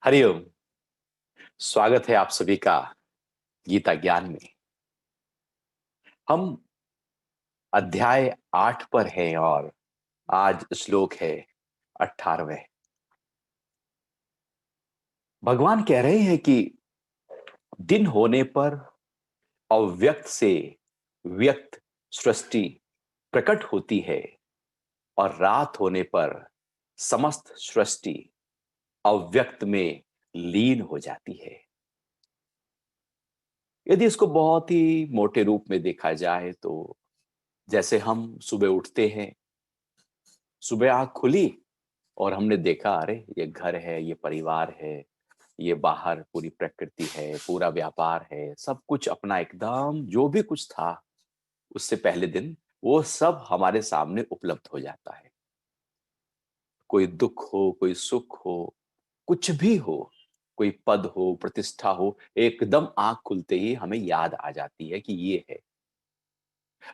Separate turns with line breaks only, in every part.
हरिओम। स्वागत है आप सभी का गीता ज्ञान में। हम अध्याय 8 पर हैं और आज श्लोक है 18वें। भगवान कह रहे हैं कि दिन होने पर अव्यक्त से व्यक्त सृष्टि प्रकट होती है और रात होने पर समस्त सृष्टि अव्यक्त में लीन हो जाती है। यदि इसको बहुत ही मोटे रूप में देखा जाए तो जैसे हम सुबह उठते हैं, सुबह आँख खुली और हमने देखा, अरे ये घर है, ये परिवार है, ये बाहर पूरी प्रकृति है, पूरा व्यापार है, सब कुछ अपना एकदम जो भी कुछ था उससे पहले दिन वो सब हमारे सामने उपलब्ध हो जाता है। कोई दुख हो, कोई सुख हो, कुछ भी हो, कोई पद हो, प्रतिष्ठा हो, एकदम आँख खुलते ही हमें याद आ जाती है कि ये है।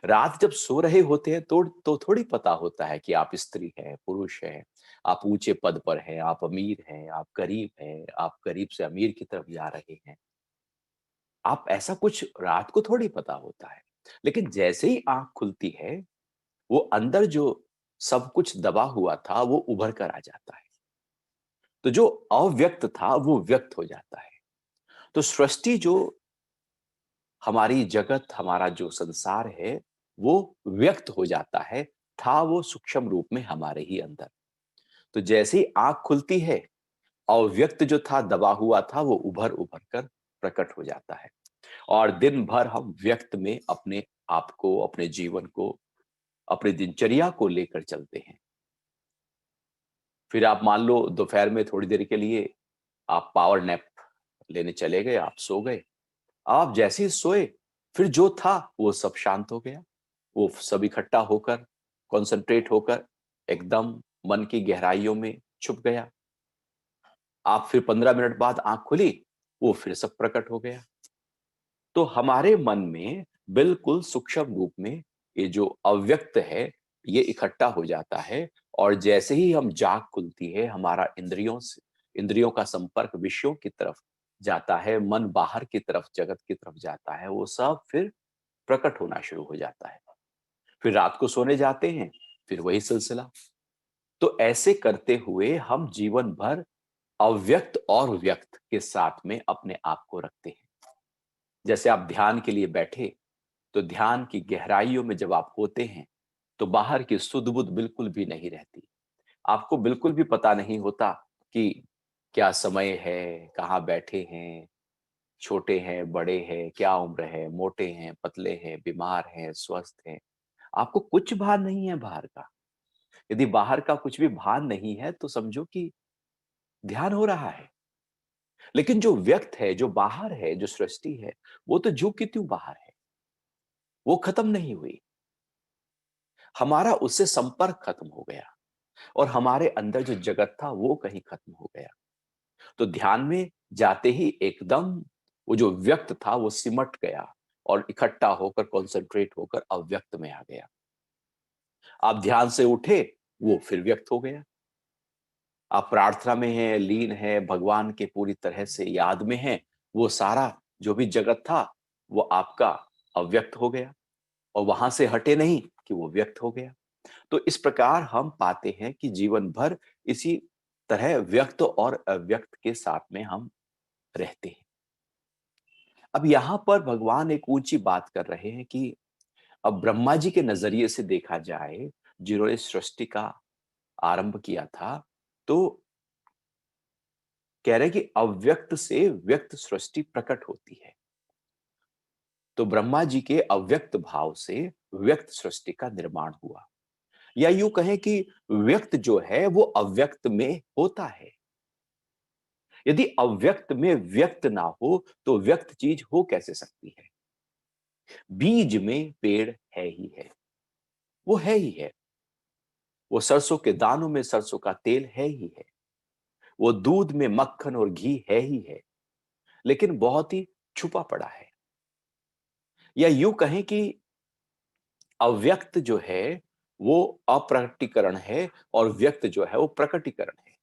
रात जब सो रहे होते हैं तो थोड़ी पता होता है कि आप स्त्री हैं, पुरुष हैं, आप ऊंचे पद पर हैं, आप अमीर हैं, आप गरीब हैं, आप गरीब से अमीर की तरफ जा रहे हैं। आप ऐसा कुछ रात को थोड़ी पता होता है। लेकिन जैसे ही आँख खुलती है, वो अंदर जो सब कुछ दबा हुआ था, वो उभर कर आ जाता है। तो जो अव्यक्त था, वो व्यक्त हो जाता है। तो सृष्टि जो हमारी जगत, हमारा जो संसार है, वो व्यक्त हो जाता है, था वो सूक्ष्म रूप में हमारे ही अंदर। तो जैसे ही आँख खुलती है, अव्यक्त जो था, दबा हुआ था, वो उभर-उभर कर प्रकट हो जाता है और दिन भर हम व्यक्त में अपने आप को, अपने जीवन को, अपनी दिनचर्या को लेकर चलते हैं। फिर आप मान लो दोपहर में थोड़ी देर के लिए आप पावर नैप लेने चले गए, आप सो गए। आप जैसे ही सोए, फिर जो था वो सब शांत हो गया। वो सब इकट्ठा होकर, कॉन्सन्ट्रेट होकर एकदम मन की गहराइयों में छुप गया। आप फिर 15 मिनट बाद आँख खुली, वो फिर सब प्रकट हो गया। तो हमारे मन में बिल्कुल सूक्ष्म रूप में ये जो अव्यक्त है, ये इकट्ठा हो जाता है और जैसे ही हम जाग खुलती है, हमारा इंद्रियों का संपर्क विषयों की तरफ जाता है, मन बाहर की तरफ, जगत की तरफ जाता है, वो सब फिर प्रकट होना शुरू हो जाता है। फिर रात को सोने जाते हैं, फिर वही सिलसिला। तो ऐसे करते हुए हम जीवन भर अव्यक्त और व्यक्त के साथ में अपने आप को रखते हैं। जैसे आप ध्यान के लिए बैठे, तो ध्यान की गहराइयों में जब आप होते हैं, तो बाहर की सुध-बुध बिल्कुल भी नहीं रहती। आपको बिल्कुल भी पता नहीं होता कि क्या समय है, कहाँ बैठे हैं, छोटे हैं, बड़े हैं, क्या उम्र है, मोटे हैं, पतले हैं, बीमार हैं, स्वस्थ हैं। आपको कुछ भान नहीं है बाहर का। यदि बाहर का कुछ भी भान नहीं है, तो समझो कि ध्यान हो रहा है। लेकिन जो व्यक्त है, जो बाहर है, जो सृष्टि है, वो तो ज्यों की त्यों बाहर है। वो खत्म नहीं हुई। हमारा उससे संपर्क खत्म हो गया और हमारे अंदर जो जगत था, वो कहीं खत्म हो गया। तो ध्यान में जाते ही एकदम वो जो व्यक्त था, वो सिमट गया और इकट्ठा होकर, कॉन्सन्ट्रेट होकर अव्यक्त में आ गया। आप ध्यान से उठे, वो फिर व्यक्त हो गया। आप प्रार्थना में हैं, लीन हैं, भगवान के पूरी तरह से याद में हैं, वो सारा जो भी जगत था, वो आपका अव्यक्त हो गया और वहां से हटे नहीं कि वो व्यक्त हो गया। तो इस प्रकार हम पाते हैं कि जीवन भर इसी तरह व्यक्त और अव्यक्त के साथ में हम रहते हैं। अब यहाँ पर भगवान एक ऊंची बात कर रहे हैं कि अब ब्रह्मा जी के नजरिए से देखा जाए, जिन्होंने सृष्टि का आरंभ किया था, तो कह रहे हैं कि अव्यक्त से व्यक्त सृष्टि प्रकट होती है। तो ब्रह्मा जी के अव्यक्त भाव से व्यक्त सृष्टि का निर्माण हुआ, या यूं कहें कि व्यक्त जो है वो अव्यक्त में होता है। यदि अव्यक्त में व्यक्त ना हो तो व्यक्त चीज हो कैसे सकती है? बीज में पेड़ है ही है, वो है ही है। वो सरसों के दानों में सरसों का तेल है ही है। वो दूध में मक्खन और घी है ही है, लेकिन बहुत ही छुपा पड़ा है। या यूं कहें कि अव्यक्त जो है वो अप्रकटीकरण है और व्यक्त जो है वो प्रकटीकरण है।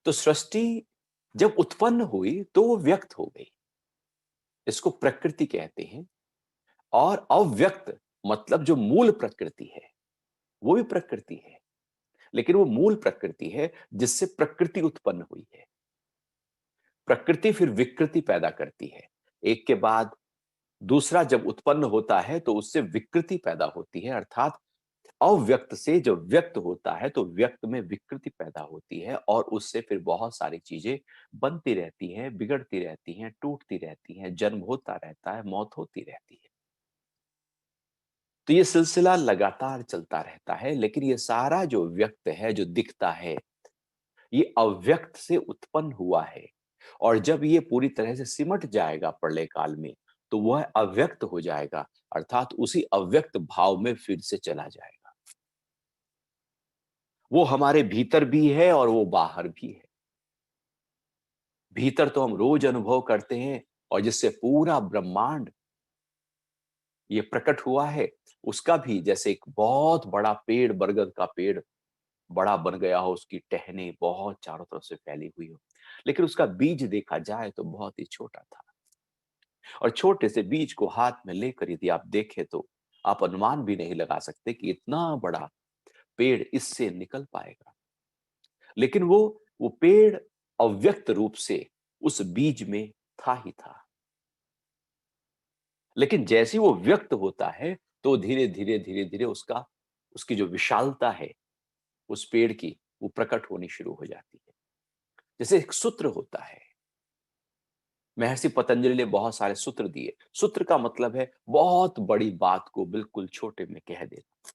तो सृष्टि जब उत्पन्न हुई तो वो व्यक्त हो गई, इसको प्रकृति कहते हैं। और अव्यक्त मतलब जो मूल प्रकृति है, वो भी प्रकृति है, लेकिन वो मूल प्रकृति है जिससे प्रकृति उत्पन्न हुई है। प्रकृति फिर विकृति पैदा करती है, एक के बाद दूसरा जब उत्पन्न होता है तो उससे विकृति पैदा होती है, अर्थात अव्यक्त से जब व्यक्त होता है तो व्यक्त में विकृति पैदा होती है और उससे फिर बहुत सारी चीजें बनती रहती हैं, बिगड़ती रहती हैं, टूटती रहती हैं, जन्म होता रहता है, मौत होती रहती है। तो ये सिलसिला लगातार चलता रहता है, लेकिन ये सारा जो व्यक्त है, जो दिखता है, ये अव्यक्त से उत्पन्न हुआ है। और जब ये पूरी तरह से सिमट जाएगा प्रलय काल में, तो वह अव्यक्त हो जाएगा, अर्थात उसी अव्यक्त भाव में फिर से चला जाएगा। वो हमारे भीतर भी है और वो बाहर भी है। भीतर तो हम रोज अनुभव करते हैं, और जिससे पूरा ब्रह्मांड ये प्रकट हुआ है, उसका भी जैसे एक बहुत बड़ा पेड़, बरगद का पेड़ बड़ा बन गया हो, उसकी टहनी बहुत चारों तरफ से फैली हुई हो, लेकिन उसका बीज देखा जाए तो बहुत ही छोटा था। और छोटे से बीज को हाथ में लेकर यदि आप देखें तो आप अनुमान भी नहीं लगा सकते कि इतना बड़ा पेड़ इससे निकल पाएगा। लेकिन वो पेड़ अव्यक्त रूप से उस बीज में था ही था। लेकिन जैसे ही वो व्यक्त होता है तो धीरे धीरे धीरे धीरे उसका उसकी जो विशालता है उस पेड़ की, वो प्रकट होनी शुरू हो जाती है। जैसे एक सूत्र होता है, महर्षि पतंजलि ने बहुत सारे सूत्र दिए। सूत्र का मतलब है बहुत बड़ी बात को बिल्कुल छोटे में कह देना।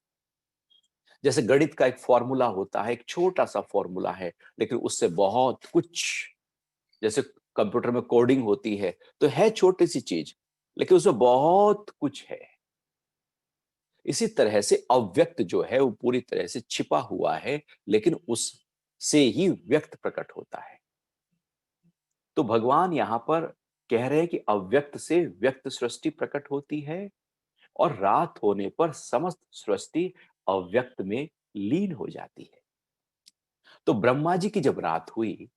जैसे गणित का एक फॉर्मूला होता है, एक छोटा सा फॉर्मूला है, लेकिन उससे बहुत कुछ, जैसे कंप्यूटर में कोडिंग होती है तो है छोटी सी चीज, लेकिन उसमें बहुत कुछ है। इसी तरह से अव्यक्त जो है वो पूरी तरह से छिपा हुआ है, लेकिन उससे ही व्यक्त प्रकट होता है। तो भगवान यहां पर कह रहे हैं कि अव्यक्त से व्यक्त सृष्टि प्रकट होती है, और रात होने पर समस्त सृष्टि अव्यक्त में लीन हो जाती है। तो ब्रह्मा जी की जब रात हुई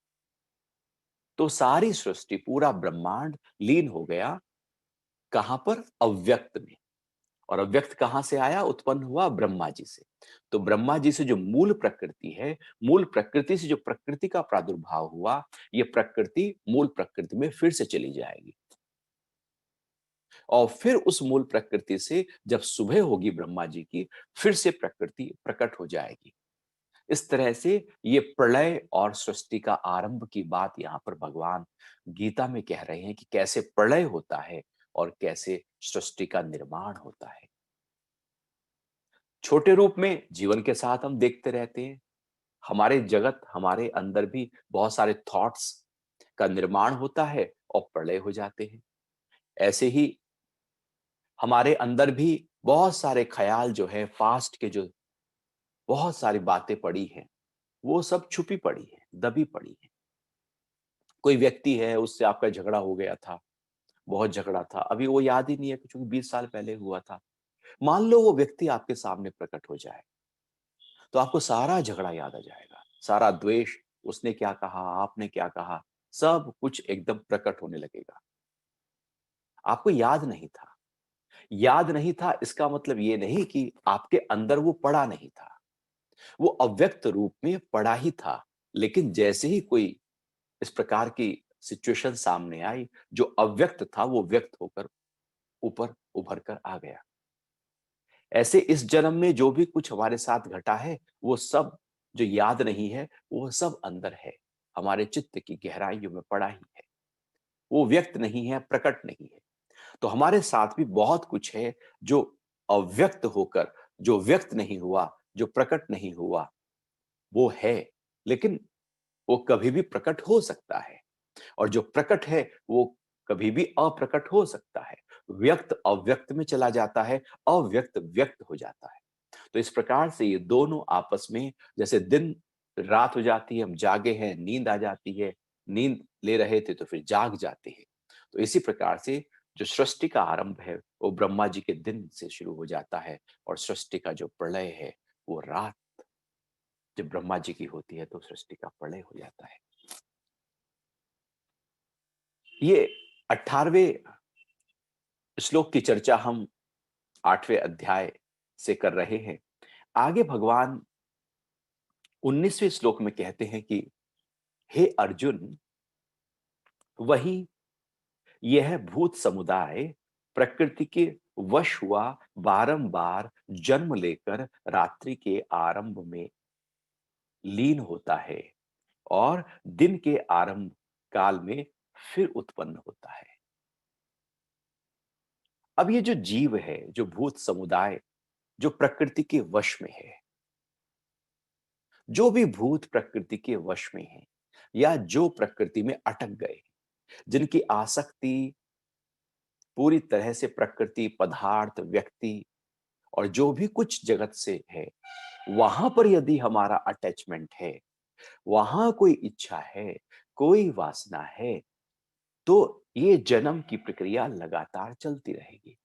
तो सारी सृष्टि, पूरा ब्रह्मांड लीन हो गया। कहां पर? अव्यक्त में। और अव्यक्त कहां से आया? उत्पन्न हुआ ब्रह्मा जी से। तो ब्रह्मा जी से जो मूल प्रकृति है, मूल प्रकृति से जो प्रकृति का प्रादुर्भाव हुआ, ये प्रकृति मूल प्रकृति में फिर से चली जाएगी। और फिर उस मूल प्रकृति से जब सुबह होगी ब्रह्मा जी की, फिर से प्रकृति प्रकट हो जाएगी। इस तरह से ये प्रलय और सृष्टि का आरंभ की बात यहाँ पर भगवान गीता में कह रहे हैं कि कैसे प्रलय होता है और कैसे सृष्टि का निर्माण होता है। छोटे रूप में जीवन के साथ हम देखते रहते हैं। हमारे जगत, हमारे अंदर भी बहुत सारे थॉट्स का निर्माण होता है और प्रलय हो जाते हैं। ऐसे ही हमारे अंदर भी बहुत सारे ख्याल जो है, पास्ट के जो बहुत सारी बातें पड़ी हैं, वो सब छुपी पड़ी है, दबी पड़ी है। कोई व्यक्ति है, उससे आपका झगड़ा हो गया था, बहुत झगड़ा था, अभी वो याद ही नहीं है क्योंकि 20 साल पहले हुआ था। मान लो वो व्यक्ति आपके सामने प्रकट हो जाए, तो आपको सारा झगड़ा याद आ जाएगा, सारा द्वेष, उसने क्या कहा, आपने क्या कहा, सब कुछ एकदम प्रकट होने लगेगा। आपको याद नहीं था। याद नहीं था इसका मतलब ये नहीं कि आपके अंदर वो पड़ा नहीं था। वो अव्यक्त रूप में पड़ा ही था, लेकिन जैसे ही कोई इस प्रकार की सिचुएशन सामने आई, जो अव्यक्त था वो व्यक्त होकर ऊपर उभर कर आ गया। ऐसे इस जन्म में जो भी कुछ हमारे साथ घटा है, वो सब जो याद नहीं है, वो सब अंदर है, हमारे चित्त की गहराइयों में पड़ा ही है। वो व्यक्त नहीं है, प्रकट नहीं है। तो हमारे साथ भी बहुत कुछ है जो अव्यक्त होकर, जो व्यक्त नहीं हुआ, जो प्रकट नहीं हुआ, वो है, लेकिन वो कभी भी प्रकट हो सकता है। और जो प्रकट है वो कभी भी अप्रकट हो सकता है। व्यक्त अव्यक्त में चला जाता है, अव्यक्त व्यक्त हो जाता है। तो इस प्रकार से ये दोनों आपस में, जैसे दिन रात हो जाती है, हम जागे हैं, नींद आ जाती है, नींद ले रहे थे तो फिर जाग जाते हैं। तो इसी प्रकार से जो सृष्टि का आरंभ है वो ब्रह्मा जी के दिन से शुरू हो जाता है, और सृष्टि का जो प्रलय है वो रात जब ब्रह्मा जी की होती है तो सृष्टि का प्रलय हो जाता है। ये 18वें श्लोक की चर्चा हम 8वें अध्याय से कर रहे हैं। आगे भगवान 19वें श्लोक में कहते हैं कि हे अर्जुन, वही यह भूत समुदाय प्रकृति के वश हुआ बारंबार जन्म लेकर रात्रि के आरंभ में लीन होता है और दिन के आरंभ काल में फिर उत्पन्न होता है। अब ये जो जीव है, जो भूत समुदाय, जो प्रकृति के वश में है, जो भी भूत प्रकृति के वश में है या जो प्रकृति में अटक गए, जिनकी आसक्ति पूरी तरह से प्रकृति, पदार्थ, व्यक्ति और जो भी कुछ जगत से है, वहां पर यदि हमारा अटैचमेंट है, वहां कोई इच्छा है, कोई वासना है, तो ये जन्म की प्रक्रिया लगातार चलती रहेगी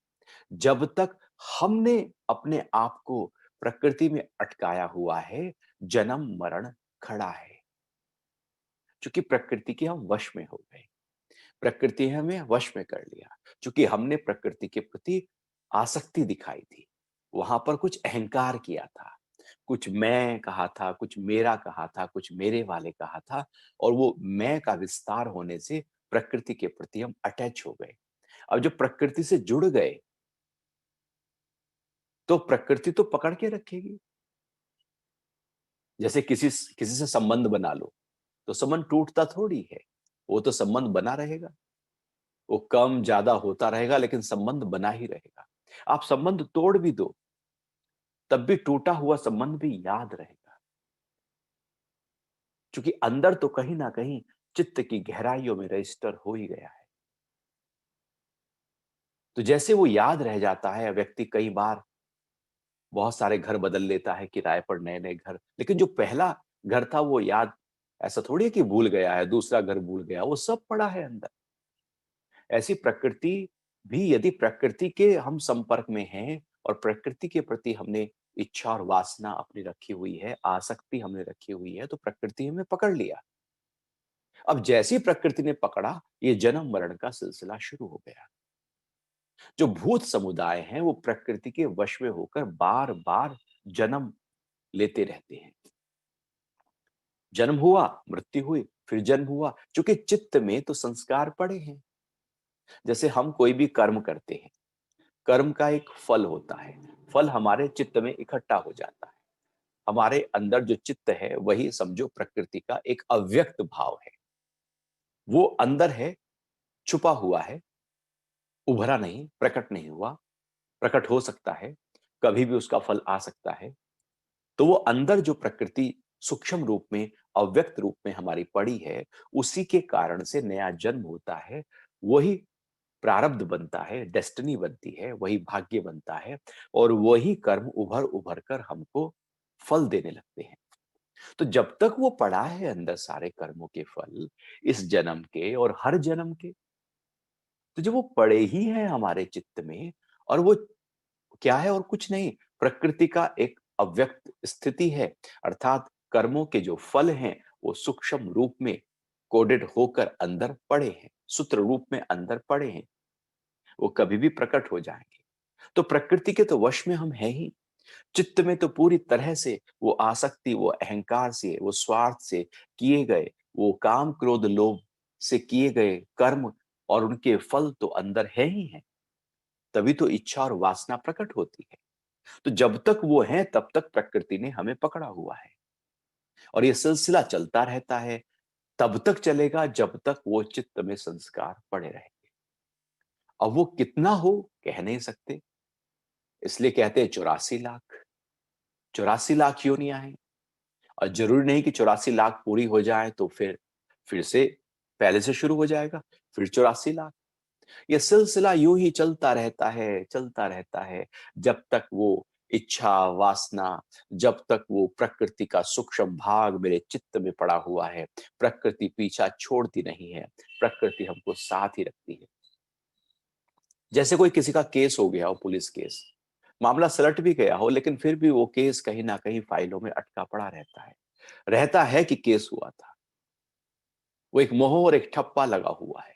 जब तक हमने अपने आप को प्रकृति में अटकाया हुआ है। जन्म मरण खड़ा है, क्योंकि प्रकृति के हम वश में हो गए, प्रकृति ने हमें वश में कर लिया। क्योंकि हमने प्रकृति के प्रति आसक्ति दिखाई थी, वहां पर कुछ अहंकार किया था, कुछ मैं कहा था, कुछ मेरा कहा था, कुछ मेरे वाले कहा था, और वो मैं का विस्तार होने से प्रकृति के प्रति हम अटैच हो गए। अब जब प्रकृति से जुड़ गए तो प्रकृति तो पकड़ के रखेगी। जैसे किसी किसी से संबंध बना लो तो संबंध टूटता थोड़ी है, वो तो संबंध बना रहेगा, वो कम ज्यादा होता रहेगा लेकिन संबंध बना ही रहेगा। आप संबंध तोड़ भी दो तब भी टूटा हुआ संबंध भी याद रहेगा, क्योंकि अंदर तो कहीं ना कहीं चित्त की गहराइयों में रजिस्टर हो ही गया है। तो जैसे वो याद रह जाता है, व्यक्ति कई बार बहुत सारे घर बदल लेता है, किराए पर नए नए घर, लेकिन जो पहला घर था वो याद, ऐसा थोड़ी है कि भूल गया है, दूसरा घर भूल गया, वो सब पड़ा है अंदर। ऐसी प्रकृति भी, यदि प्रकृति के हम संपर्क में हैं और प्रकृति के प्रति हमने इच्छा और वासना अपनी रखी हुई है, आसक्ति हमने रखी हुई है, तो प्रकृति हमें पकड़ लिया। अब जैसी प्रकृति ने पकड़ा, ये जन्म मरण का सिलसिला शुरू हो गया। जो भूत समुदाय हैं वो प्रकृति के वश में होकर बार बार जन्म लेते रहते हैं। जन्म हुआ, मृत्यु हुई, फिर जन्म हुआ, क्योंकि चित्त में तो संस्कार पड़े हैं। जैसे हम कोई भी कर्म करते हैं, कर्म का एक फल होता है, फल हमारे चित्त में इकट्ठा हो जाता है। हमारे अंदर जो चित्त है वही समझो प्रकृति का एक अव्यक्त भाव है। वो अंदर है, छुपा हुआ है, उभरा नहीं, प्रकट नहीं हुआ, प्रकट हो सकता है, कभी भी उसका फल आ सकता है। तो वो अंदर जो प्रकृति सूक्ष्म रूप में, अव्यक्त रूप में हमारी पड़ी है, उसी के कारण से नया जन्म होता है। वही प्रारब्ध बनता है, डेस्टिनी बनती है, वही भाग्य बनता है, और वही कर्म उभर उभर कर हमको फल देने लगते हैं। तो जब तक वो पड़ा है अंदर सारे कर्मों के फल, इस जन्म के और हर जन्म के, तो जब वो पड़े ही हैं हमारे चित्त में, और वो क्या है और कुछ नहीं, प्रकृति का एक अव्यक्त स्थिति है। अर्थात कर्मों के जो फल हैं वो सूक्ष्म रूप में कोडेड होकर अंदर पड़े हैं, सूत्र रूप में अंदर पड़े हैं, वो कभी भी प्रकट हो जाएंगे। तो प्रकृति के तो वश में हम हैं ही। चित्त में तो पूरी तरह से वो आसक्ति, वो अहंकार से, वो स्वार्थ से किए गए, वो काम क्रोध लोभ से किए गए कर्म और उनके फल तो अंदर है ही है। तभी तो इच्छा और वासना प्रकट होती है। तो जब तक वो है तब तक प्रकृति ने हमें पकड़ा हुआ है, और ये सिलसिला चलता रहता है। तब तक चलेगा जब तक वो चित्त में संस्कार पड़े रहेंगे। अब वो कितना हो कह नहीं सकते, इसलिए कहते हैं 84 लाख। 84 लाख योनियां हैं, और जरूरी नहीं कि 84 लाख पूरी हो जाए तो फिर से पहले से शुरू हो जाएगा, फिर 84 लाख। ये सिलसिला यूं ही चलता रहता है, चलता रहता है, जब तक वो इच्छा वासना, जब तक वो प्रकृति का सूक्ष्म भाग मेरे चित्त में पड़ा हुआ है। प्रकृति पीछा छोड़ती नहीं है, प्रकृति हमको साथ ही रखती है। जैसे कोई किसी का केस हो गया हो, पुलिस केस, मामला सलट भी गया हो, लेकिन फिर भी वो केस कहीं ना कहीं फाइलों में अटका पड़ा रहता है कि केस हुआ था। वो एक मोह और एक ठप्पा लगा हुआ है।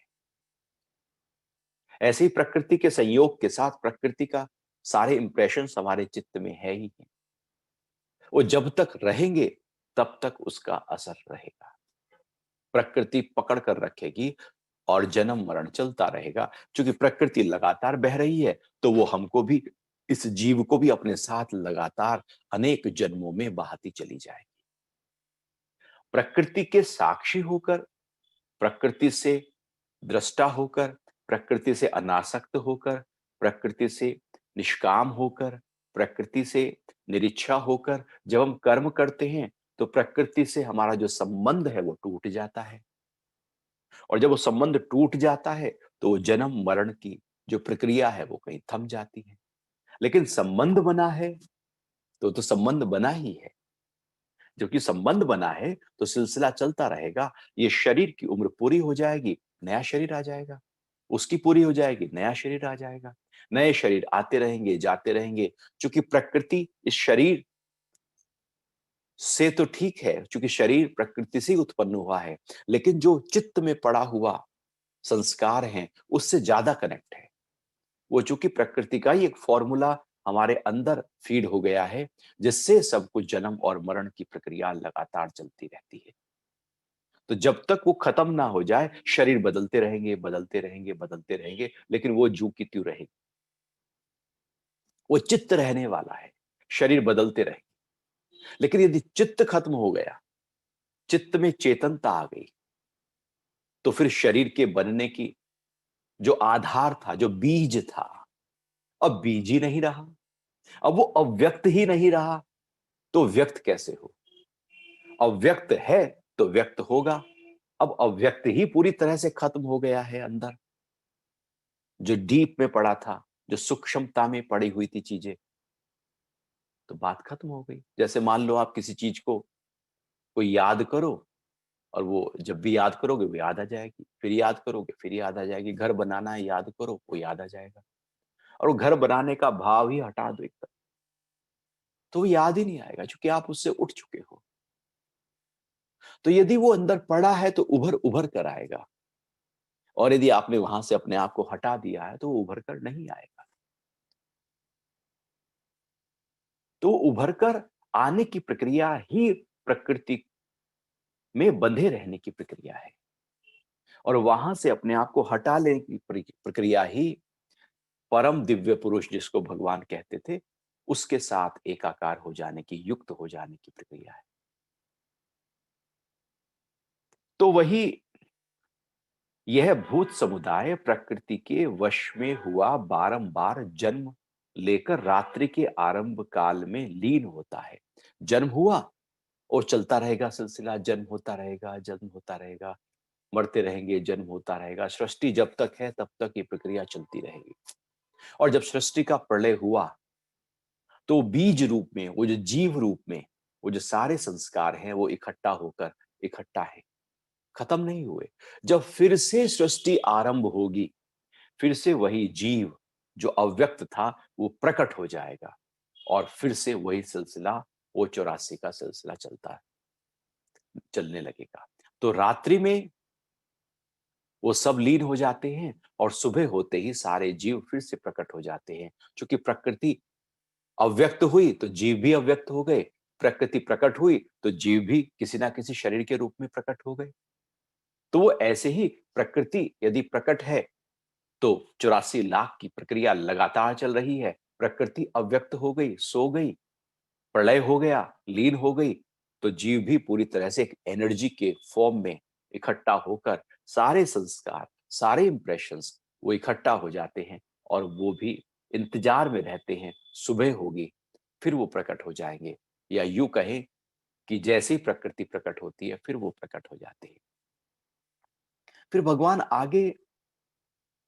ऐसे ही प्रकृति के संयोग के साथ प्रकृति का सारे इंप्रेशन हमारे चित्त में है ही है। वो जब तक रहेंगे तब तक उसका असर रहेगा। प्रकृति पकड़ कर रखेगी और जन्म मरण चलता रहेगा। क्योंकि प्रकृति लगातार बह रही है, तो वो हमको भी, इस जीव को भी अपने साथ लगातार अनेक जन्मों में बहाती चली जाएगी। प्रकृति के साक्षी होकर, प्रकृति से दृष्टा होकर, प्रकृति से अनासक्त होकर, प्रकृति से निष्काम होकर, प्रकृति से निरीक्षा होकर जब हम कर्म करते हैं, तो प्रकृति से हमारा जो संबंध है वो टूट जाता है। और जब वो संबंध टूट जाता है, तो वो जन्म मरण की जो प्रक्रिया है वो कहीं थम जाती है। लेकिन संबंध बना है, तो संबंध बना ही है। क्योंकि संबंध बना है तो सिलसिला चलता रहेगा। ये शरीर की उम्र पूरी हो जाएगी, नया शरीर आ जाएगा। उसकी पूरी हो जाएगी, नया शरीर आ जाएगा। नए शरीर आते रहेंगे, जाते रहेंगे। क्योंकि प्रकृति इस शरीर से तो ठीक है, क्योंकि शरीर प्रकृति से ही उत्पन्न हुआ है, लेकिन जो चित्त में पड़ा हुआ संस्कार है, उससे ज्यादा कनेक्ट है। वो चूंकि प्रकृति का ही एक फॉर्मूला हमारे अंदर फीड हो गया है, जिससे सब कुछ जन्म और मरण की प्रक्रिया लगातार चलती रहती है। तो जब तक वो खत्म ना हो जाए, शरीर बदलते रहेंगे, बदलते रहेंगे, बदलते रहेंगे, लेकिन वो ज्यों की त्यों रहेगी। वो चित्त रहने वाला है, शरीर बदलते रहेंगे। लेकिन यदि चित्त खत्म हो गया, चित्त में चेतनता आ गई, तो फिर शरीर के बनने की जो आधार था, जो बीज था, अब बीज ही नहीं रहा। अब वो अव्यक्त ही नहीं रहा, तो व्यक्त कैसे हो? अव्यक्त है तो व्यक्त होगा। अब अव्यक्त ही पूरी तरह से खत्म हो गया है अंदर, जो डीप में पड़ा था, जो सूक्ष्मता में पड़ी हुई थी चीजें, तो बात खत्म हो गई। जैसे मान लो आप किसी चीज को कोई याद करो, और वो जब भी याद करोगे वो याद आ जाएगी, फिर याद करोगे फिर याद आ जाएगी। घर बनाना है, याद करो वो याद आ जाएगा। और वो घर बनाने का भाव ही हटा दो एकदम, तो वो याद ही नहीं आएगा, क्योंकि आप उससे उठ चुके हो। तो यदि वो अंदर पड़ा है तो उभर उभर कर आएगा, और यदि आपने वहां से अपने आप को हटा दिया है तो वो उभर कर नहीं आएगा। तो उभर कर आने की प्रक्रिया ही प्रकृति में बंधे रहने की प्रक्रिया है, और वहां से अपने आप को हटा लेने की प्रक्रिया ही परम दिव्य पुरुष, जिसको भगवान कहते थे, उसके साथ एकाकार हो जाने की, युक्त हो जाने की प्रक्रिया है। तो वही यह भूत समुदाय प्रकृति के वश में हुआ, बारंबार जन्म लेकर रात्रि के आरंभ काल में लीन होता है। जन्म हुआ और चलता रहेगा सिलसिला, जन्म होता रहेगा, जन्म होता रहेगा, मरते रहेंगे, जन्म होता रहेगा। सृष्टि जब तक है तब तक ये प्रक्रिया चलती रहेगी। और जब सृष्टि का प्रलय हुआ, तो बीज रूप में, वो जो जीव रूप में, वो जो सारे संस्कार हैं, वो इकट्ठा होकर, इकट्ठा है, खत्म नहीं हुए। जब फिर से सृष्टि आरंभ होगी, फिर से वही जीव जो अव्यक्त था वो प्रकट हो जाएगा, और फिर से वही सिलसिला, वो 84 का सिलसिला चलने लगेगा। तो रात्रि में वो सब लीन हो जाते हैं, और सुबह होते ही सारे जीव फिर से प्रकट हो जाते हैं। क्योंकि प्रकृति अव्यक्त हुई तो जीव भी अव्यक्त हो गए, प्रकृति प्रकट हुई तो जीव भी किसी ना किसी शरीर के रूप में प्रकट हो गए। तो वो ऐसे ही, प्रकृति यदि प्रकट है तो 84 लाख की प्रक्रिया लगातार चल रही है। प्रकृति अव्यक्त हो गई, सो गई, प्रलय हो गया, लीन हो गई, तो जीव भी पूरी तरह से एक एनर्जी के फॉर्म में इकट्ठा होकर, सारे संस्कार, सारे इंप्रेशंस वो इकट्ठा हो जाते हैं, और वो भी इंतजार में रहते हैं, सुबह होगी फिर वो प्रकट हो जाएंगे। या यूं कहें कि जैसे ही प्रकृति प्रकट होती है, फिर वो प्रकट हो जाते हैं। फिर भगवान आगे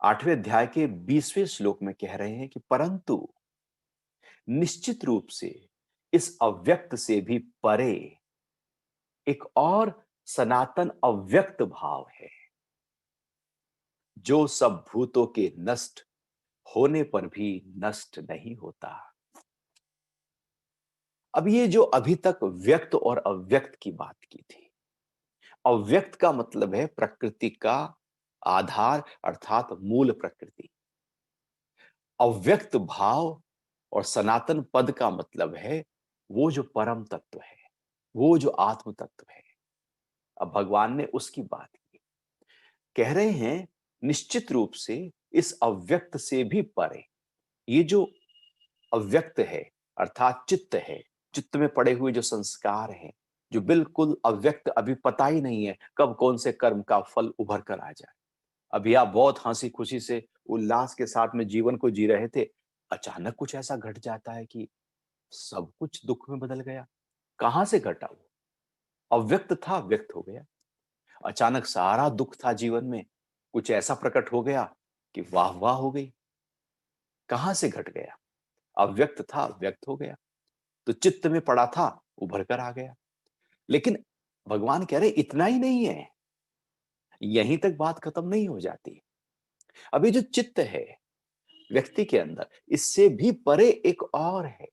8वें अध्याय के 20वें श्लोक में कह रहे हैं कि परंतु निश्चित रूप से इस अव्यक्त से भी परे एक और सनातन अव्यक्त भाव है, जो सब भूतों के नष्ट होने पर भी नष्ट नहीं होता। अब ये जो अभी तक व्यक्त और अव्यक्त की बात की थी, अव्यक्त का मतलब है प्रकृति का आधार अर्थात मूल प्रकृति। अव्यक्त भाव और सनातन पद का मतलब है वो जो परम तत्व है, वो जो आत्म तत्व है। अब भगवान ने उसकी बात की, कह रहे हैं निश्चित रूप से इस अव्यक्त से भी परे, ये जो अव्यक्त है अर्थात चित्त है, चित्त में पड़े हुए जो संस्कार हैं, जो बिल्कुल अव्यक्त, अभी पता ही नहीं है कब कौन से कर्म का फल उभर कर आ जाए। अभी आप बहुत हंसी खुशी से उल्लास के साथ में जीवन को जी रहे थे, अचानक कुछ ऐसा घट जाता है कि सब कुछ दुख में बदल गया। कहां से घटा वो? अव्यक्त था, व्यक्त हो गया। अचानक सारा दुख था जीवन में, कुछ ऐसा प्रकट हो गया कि वाह वाह हो गई। कहां से घट गया? अव्यक्त था, व्यक्त हो गया। तो चित्त में पड़ा था, उभर कर आ गया। लेकिन भगवान कह रहे इतना ही नहीं है, यहीं तक बात खत्म नहीं हो जाती। अभी जो चित्त है व्यक्ति के अंदर, इससे भी परे एक और है,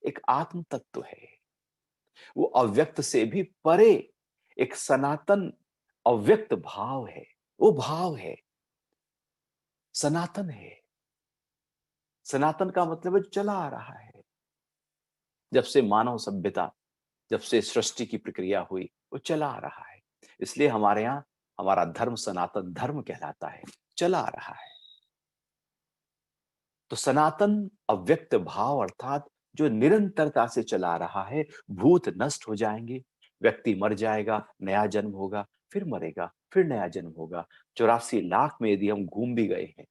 एक आत्म तत्व है। वो अव्यक्त से भी परे एक सनातन अव्यक्त भाव है। वो भाव है, सनातन है। सनातन का मतलब है जो चला आ रहा है। जब से मानव सभ्यता, जब से सृष्टि की प्रक्रिया हुई, वो चला आ रहा है। इसलिए हमारे यहाँ हमारा धर्म सनातन धर्म कहलाता है, चला आ रहा है। तो सनातन अव्यक्त भाव अर्थात जो निरंतरता से चला आ रहा है, भूत नष्ट हो जाएंगे, व्यक्ति मर जाएगा, नया जन्म होगा, फिर मरेगा, फिर नया जन्म होगा। 84 लाख में यदि हम घूम भी गए हैं,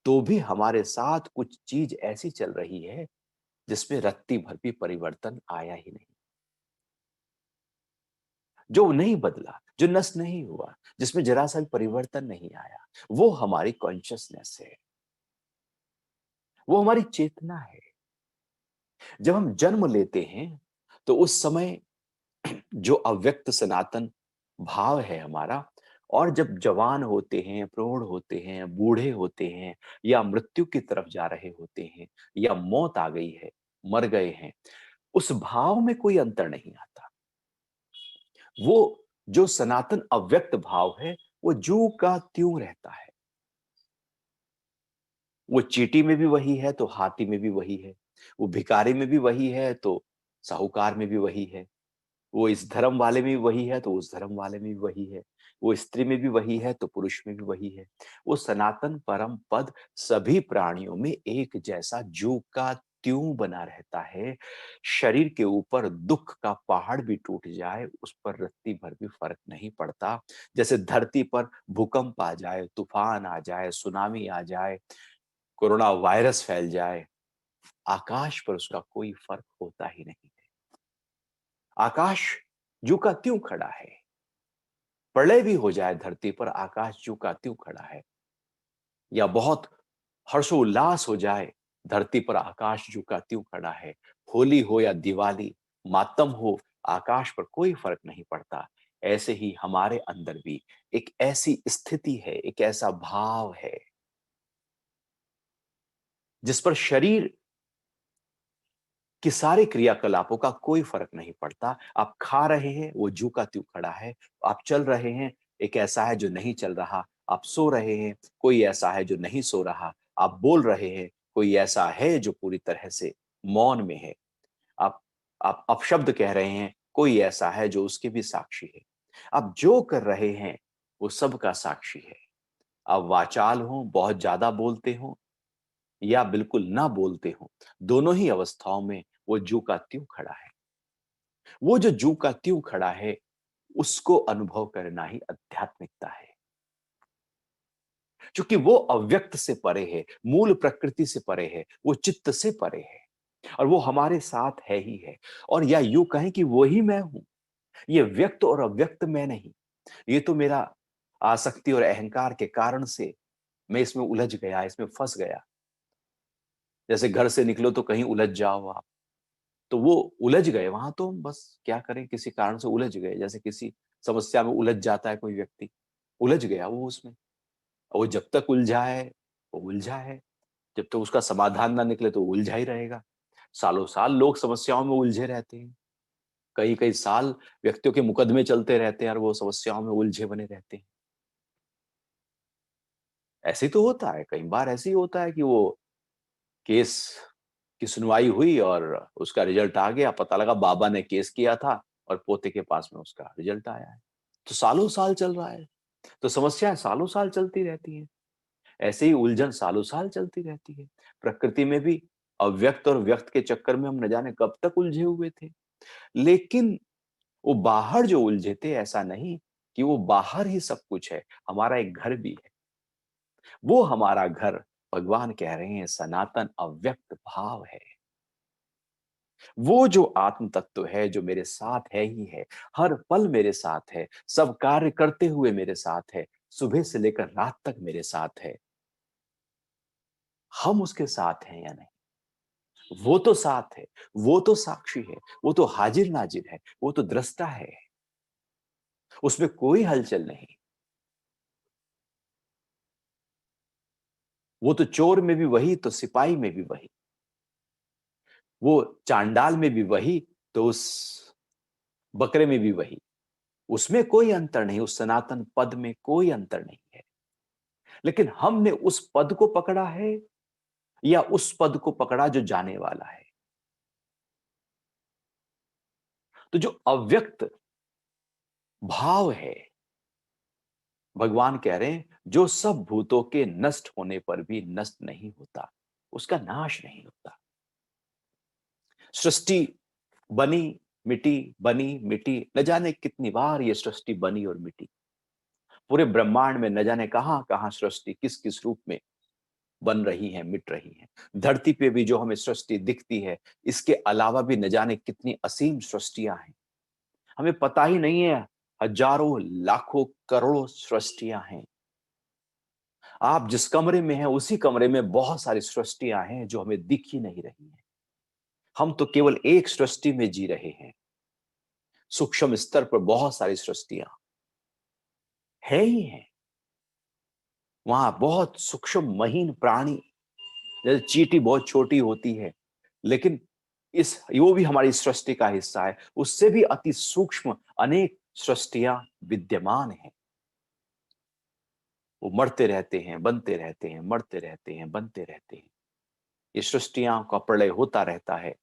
तो भी हमारे साथ कुछ चीज ऐसी चल रही है जिसमें रत्ती भर भी परिवर्तन आया ही नहीं, जो नहीं बदला, जो नष्ट नहीं हुआ, जिसमें जरा सा भी परिवर्तन नहीं आया, वो हमारी कॉन्शियसनेस है, वो हमारी चेतना है। जब हम जन्म लेते हैं तो उस समय जो अव्यक्त सनातन भाव है हमारा, और जब जवान होते हैं, प्रौढ़ होते हैं, बूढ़े होते हैं, या मृत्यु की तरफ जा रहे होते हैं, या मौत आ गई है, मर गए हैं, उस भाव में कोई अंतर नहीं आता। वो जो सनातन अव्यक्त भाव है, वो ज्यों का त्यों रहता है। वो चींटी में भी वही है तो हाथी में भी वही है, वो भिखारी में भी वही है तो साहूकार में भी वही है, वो इस धर्म वाले में भी वही है तो उस धर्म वाले में भी वही है, वो स्त्री में भी वही है तो पुरुष में भी वही है। वो सनातन परम पद सभी प्राणियों में एक जैसा ज्यों का त्यों बना रहता है। शरीर के ऊपर दुख का पहाड़ भी टूट जाए, उस पर रत्ती भर भी फर्क नहीं पड़ता। जैसे धरती पर भूकंप आ जाए, तूफान आ जाए, सुनामी आ जाए, कोरोना वायरस फैल जाए, आकाश पर उसका कोई फर्क होता ही नहीं है। आकाश ज्यों का त्यों खड़ा है। प्रलय भी हो जाए धरती पर, आकाश ज्यों का त्यों खड़ा है। या बहुत हर्षोल्लास हो जाए धरती पर, आकाश ज्यों का त्यों खड़ा है। होली हो या दिवाली, मातम हो, आकाश पर कोई फर्क नहीं पड़ता। ऐसे ही हमारे अंदर भी एक ऐसी स्थिति है, एक ऐसा भाव है जिस पर शरीर कि सारे क्रियाकलापों का कोई फर्क नहीं पड़ता। आप खा रहे हैं, वो ज्यों का त्यों खड़ा है। आप चल रहे हैं, एक ऐसा है जो नहीं चल रहा। आप सो रहे हैं, कोई ऐसा है जो नहीं सो रहा। आप बोल रहे हैं, कोई ऐसा है जो पूरी तरह से मौन में है। आप आप अपशब्द कह रहे हैं, कोई ऐसा है जो उसके भी साक्षी है। आप जो कर रहे हैं, वो सबका साक्षी है। आप वाचाल हो, बहुत ज्यादा बोलते हो, या बिल्कुल ना बोलते हो, दोनों ही अवस्थाओं में वो ज्यों का त्यों खड़ा है। वो जो ज्यों का त्यों खड़ा है, उसको अनुभव करना ही आध्यात्मिकता है। क्योंकि वो अव्यक्त से परे है, मूल प्रकृति से परे है, वो चित्त से परे है, और वो हमारे साथ है ही है। और या यूं कहें कि वो ही मैं हूं। ये व्यक्त और अव्यक्त मैं नहीं। ये तो मेरा आसक्ति और अहंकार के कारण से मैं इसमें उलझ गया, इसमें फंस गया। जैसे घर से निकलो तो कहीं उलझ जाओ आप, तो वो उलझ गए वहां, तो हम बस क्या करें, किसी कारण से उलझ गए। जैसे किसी समस्या में उलझ जाता है कोई व्यक्ति, उलझ गया वो उसमें। और वो जब तक उलझा है, वो उलझा है। जब तक उसका समाधान ना निकले तो उलझा ही रहेगा। सालों साल लोग समस्याओं में उलझे रहते हैं। कई कई साल व्यक्तियों के मुकदमे चलते रहते हैं और वो समस्याओं में उलझे बने रहते हैं। ऐसे ही तो होता है, कई बार ऐसे ही होता है कि वो केस की सुनवाई हुई और उसका रिजल्ट आ गया, पता लगा बाबा ने केस किया था और पोते के पास में उसका रिजल्ट आया है। तो सालों साल चल रहा है। तो समस्याएं सालों साल चलती रहती हैं। ऐसे ही उलझन सालों साल चलती रहती है। प्रकृति में भी अव्यक्त और व्यक्त के चक्कर में हम न जाने कब तक उलझे हुए थे। लेकिन वो बाहर जो उलझे थे, ऐसा नहीं कि वो बाहर ही सब कुछ है, हमारा एक घर भी है। वो हमारा घर भगवान कह रहे हैं सनातन अव्यक्त भाव है। वो जो आत्म तत्व है जो मेरे साथ है ही है, हर पल मेरे साथ है, सब कार्य करते हुए मेरे साथ है, सुबह से लेकर रात तक मेरे साथ है। हम उसके साथ हैं या नहीं? वो तो साथ है, वो तो साक्षी है, वो तो हाजिर नाजिर है, वो तो दृष्टा है। उसमें कोई हलचल नहीं। वो तो चोर में भी वही, तो सिपाही में भी वही। वो चांडाल में भी वही, तो उस बकरे में भी वही। उसमें कोई अंतर नहीं, उस सनातन पद में कोई अंतर नहीं है। लेकिन हमने उस पद को पकड़ा है या उस पद को पकड़ा जो जाने वाला है। तो जो अव्यक्त भाव है, भगवान कह रहे हैं जो सब भूतों के नष्ट होने पर भी नष्ट नहीं होता, उसका नाश नहीं होता। सृष्टि बनी मिटी, बनी मिटी, न जाने कितनी बार ये सृष्टि बनी और मिटी। पूरे ब्रह्मांड में न जाने कहां कहां सृष्टि किस किस रूप में बन रही है, मिट रही है। धरती पे भी जो हमें सृष्टि दिखती है, इसके अलावा भी न जाने कितनी असीम सृष्टियां हैं, हमें पता ही नहीं है। हजारों लाखों करोड़ों सृष्टियां हैं। आप जिस कमरे में हैं उसी कमरे में बहुत सारी सृष्टियां हैं जो हमें दिख ही नहीं रही हैं। हम तो केवल एक सृष्टि में जी रहे हैं। सूक्ष्म स्तर पर बहुत सारी सृष्टियां है ही हैं। वहां बहुत सूक्ष्म महीन प्राणी, जैसे चींटी बहुत छोटी होती है, लेकिन इस वो भी हमारी सृष्टि का हिस्सा है। उससे भी अति सूक्ष्म अनेक सृष्टियां विद्यमान हैं। वो मरते रहते हैं, बनते रहते हैं, मरते रहते हैं, बनते रहते हैं। ये सृष्टियां का प्रलय होता रहता है,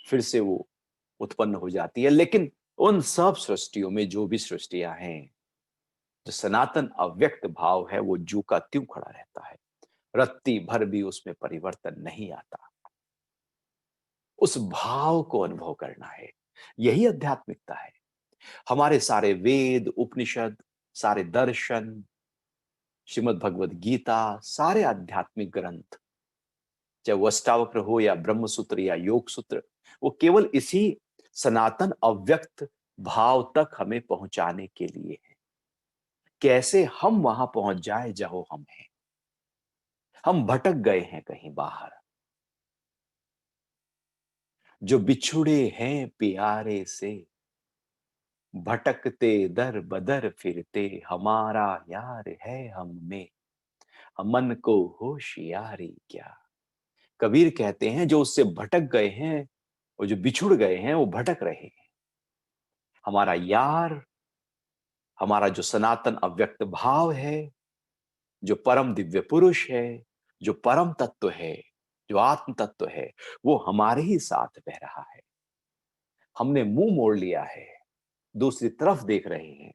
फिर से वो उत्पन्न हो जाती है। लेकिन उन सब सृष्टियों में जो भी सृष्टियां हैं, जो सनातन अव्यक्त भाव है, वो जू का त्यों खड़ा रहता है। रत्ती भर भी उसमें परिवर्तन नहीं आता। उस भाव को अनुभव करना है। यही आध्यात्मिकता है। हमारे सारे वेद, उपनिषद, सारे दर्शन, श्रीमद् भगवद गीता, सारे आध्यात्मिक ग्रंथ, चाहे वो अष्टावक्र हो या ब्रह्म सूत्र या योग सूत्र, वो केवल इसी सनातन अव्यक्त भाव तक हमें पहुंचाने के लिए है। कैसे हम वहां पहुंच जाए जहां हम हैं। हम भटक गए हैं कहीं बाहर। जो बिछुड़े हैं प्यारे से, भटकते दर बदर फिरते, हमारा यार है हम में, मन को होशियारी क्या। कबीर कहते हैं जो उससे भटक गए हैं, वो जो बिछुड़ गए हैं, वो भटक रहे हैं। हमारा यार, हमारा जो सनातन अव्यक्त भाव है, जो परम दिव्य पुरुष है, जो परम तत्व है, जो आत्म तत्व है, वो हमारे ही साथ बह रहा है। हमने मुंह मोड़ लिया है, दूसरी तरफ देख रहे हैं।